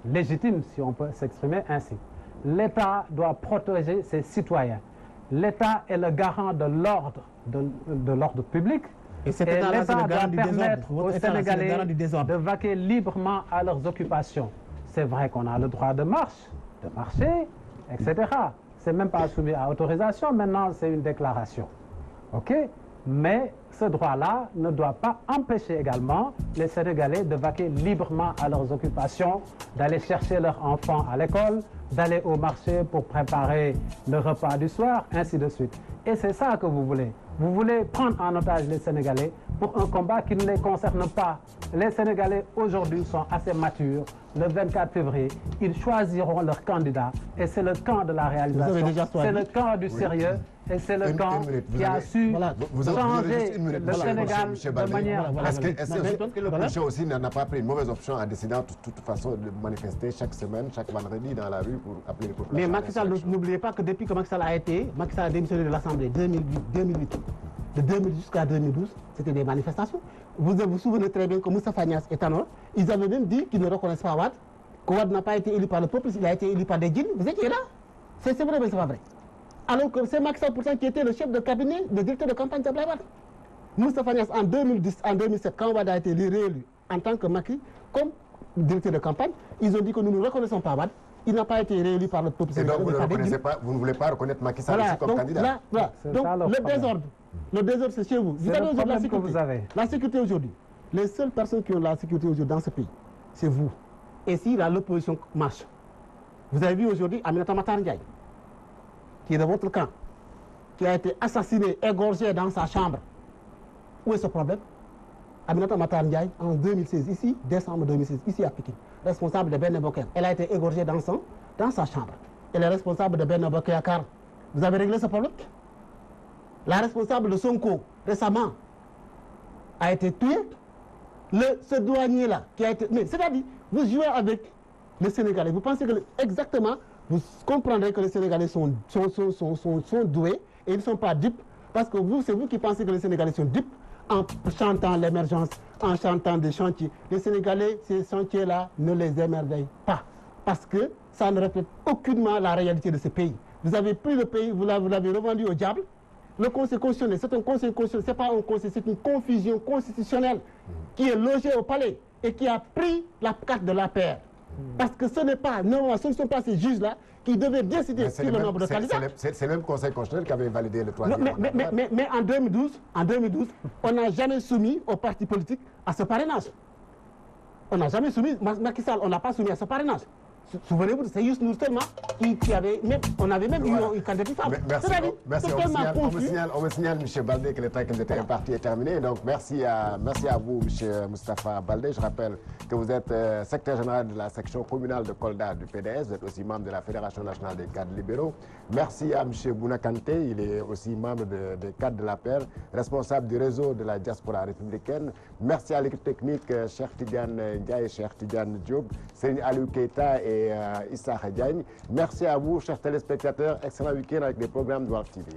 légitime, si on peut s'exprimer ainsi. L'État doit protéger ses citoyens. L'État est le garant de l'ordre public. Et l'État doit permettre aux Sénégalais de vaquer librement à leurs occupations. C'est vrai qu'on a le droit de marche, de marcher, etc. C'est même pas soumis à autorisation, maintenant c'est une déclaration. OK? Mais ce droit-là ne doit pas empêcher également les Sénégalais de vaquer librement à leurs occupations, d'aller chercher leurs enfants à l'école, d'aller au marché pour préparer le repas du soir, ainsi de suite. Et c'est ça que vous voulez. Vous voulez prendre en otage les Sénégalais pour un combat qui ne les concerne pas. Les Sénégalais aujourd'hui sont assez matures. Le 24 février, ils choisiront leur candidat. Et c'est le camp de la réalisation. C'est le camp du sérieux. Et c'est le camp qui a su changer le Sénégal de manière... Est-ce que l'opposition aussi n'a pas pris une mauvaise option en décidant de toute façon de manifester chaque semaine, chaque vendredi dans la rue pour appeler les populations? Mais Macky Sall, n'oubliez pas que depuis que Macky Sall a été, Macky Sall a démissionné de l'Assemblée 2008. De 2000 jusqu'à 2012, c'était des manifestations. Vous vous souvenez très bien que Moustapha Niasse et Tanor, ils avaient même dit qu'ils ne reconnaissent pas Wade, que Wade n'a pas été élu par le peuple, il a été élu par des djinns. Vous étiez là? C'est vrai, mais c'est pas vrai. Alors que c'est Macky Sall pourtant qui était le chef de cabinet, le directeur de campagne d'Abdoulaye Wade. Moustapha Niasse en 2010, en 2007, quand Wade a été réélu en tant que Macky, comme directeur de campagne, ils ont dit que nous ne reconnaissons pas Wade. Il n'a pas été réélu par le peuple. Et donc vous ne voulez pas reconnaître Macky Sall aussi comme candidat? Donc le désordre c'est chez vous. Vous avez aujourd'hui la sécurité. La sécurité aujourd'hui. Les seules personnes qui ont la sécurité aujourd'hui dans ce pays, c'est vous. Et si l'opposition marche, vous avez vu aujourd'hui Aminata Matar Ndiaye, qui est de votre camp, qui a été assassiné, égorgé dans sa chambre. Où est ce problème? Aminata Matar Ndiaye, en 2016, ici, décembre 2016, ici à Pékin, responsable de Ben Boker. Elle a été égorgée dans sa chambre. Elle est responsable de Ben Boker. Vous avez réglé ce problème? La responsable de Sonko, récemment, a été tuée. Ce douanier-là, qui a été... Mais c'est-à-dire, vous jouez avec les Sénégalais. Vous pensez que, exactement, vous comprendrez que les Sénégalais sont doués et ils ne sont pas dupes. Parce que c'est vous qui pensez que les Sénégalais sont dupes en chantant l'émergence, en chantant des chantiers. Les Sénégalais, ces chantiers-là, ne les émerveillent pas. Parce que ça ne reflète aucunement la réalité de ce pays. Vous avez pris le pays, vous l'avez revendu au diable. Le Conseil constitutionnel, c'est un Conseil constitutionnel, c'est pas un Conseil, c'est une confusion constitutionnelle qui est logée au palais et qui a pris la carte de la paire. Parce que ce n'est pas, non, ce ne sont pas ces juges-là qui devaient décider sur le nombre de candidats. C'est le même Conseil constitutionnel qui avait validé le troisième. Mais en 2012, on n'a jamais soumis aux partis politiques à ce parrainage. On n'a jamais soumis, Macky Sall, on n'a pas soumis à ce parrainage. Souvenez-vous, c'est juste nous seulement qui avait même, on avait même eu une candidature femme. Merci. On me signale, M. Baldé, que le temps qui nous était imparti est terminé. Donc merci à vous, M. Moustapha Baldé. Je rappelle que vous êtes secrétaire général de la section communale de Kolda du PDS. Vous êtes aussi membre de la Fédération nationale des cadres libéraux. Merci à M. Bouna Kanté. Il est aussi membre des cadres de la paire, responsable du réseau de la diaspora républicaine. Merci à l'équipe technique, Cheikh Tidiane Ndiaye et Cheikh Tidiane Diop, Serigne Aliou Keita et Issa Diagne. Merci à vous, chers téléspectateurs. Excellent week-end avec les programmes de WALF TV.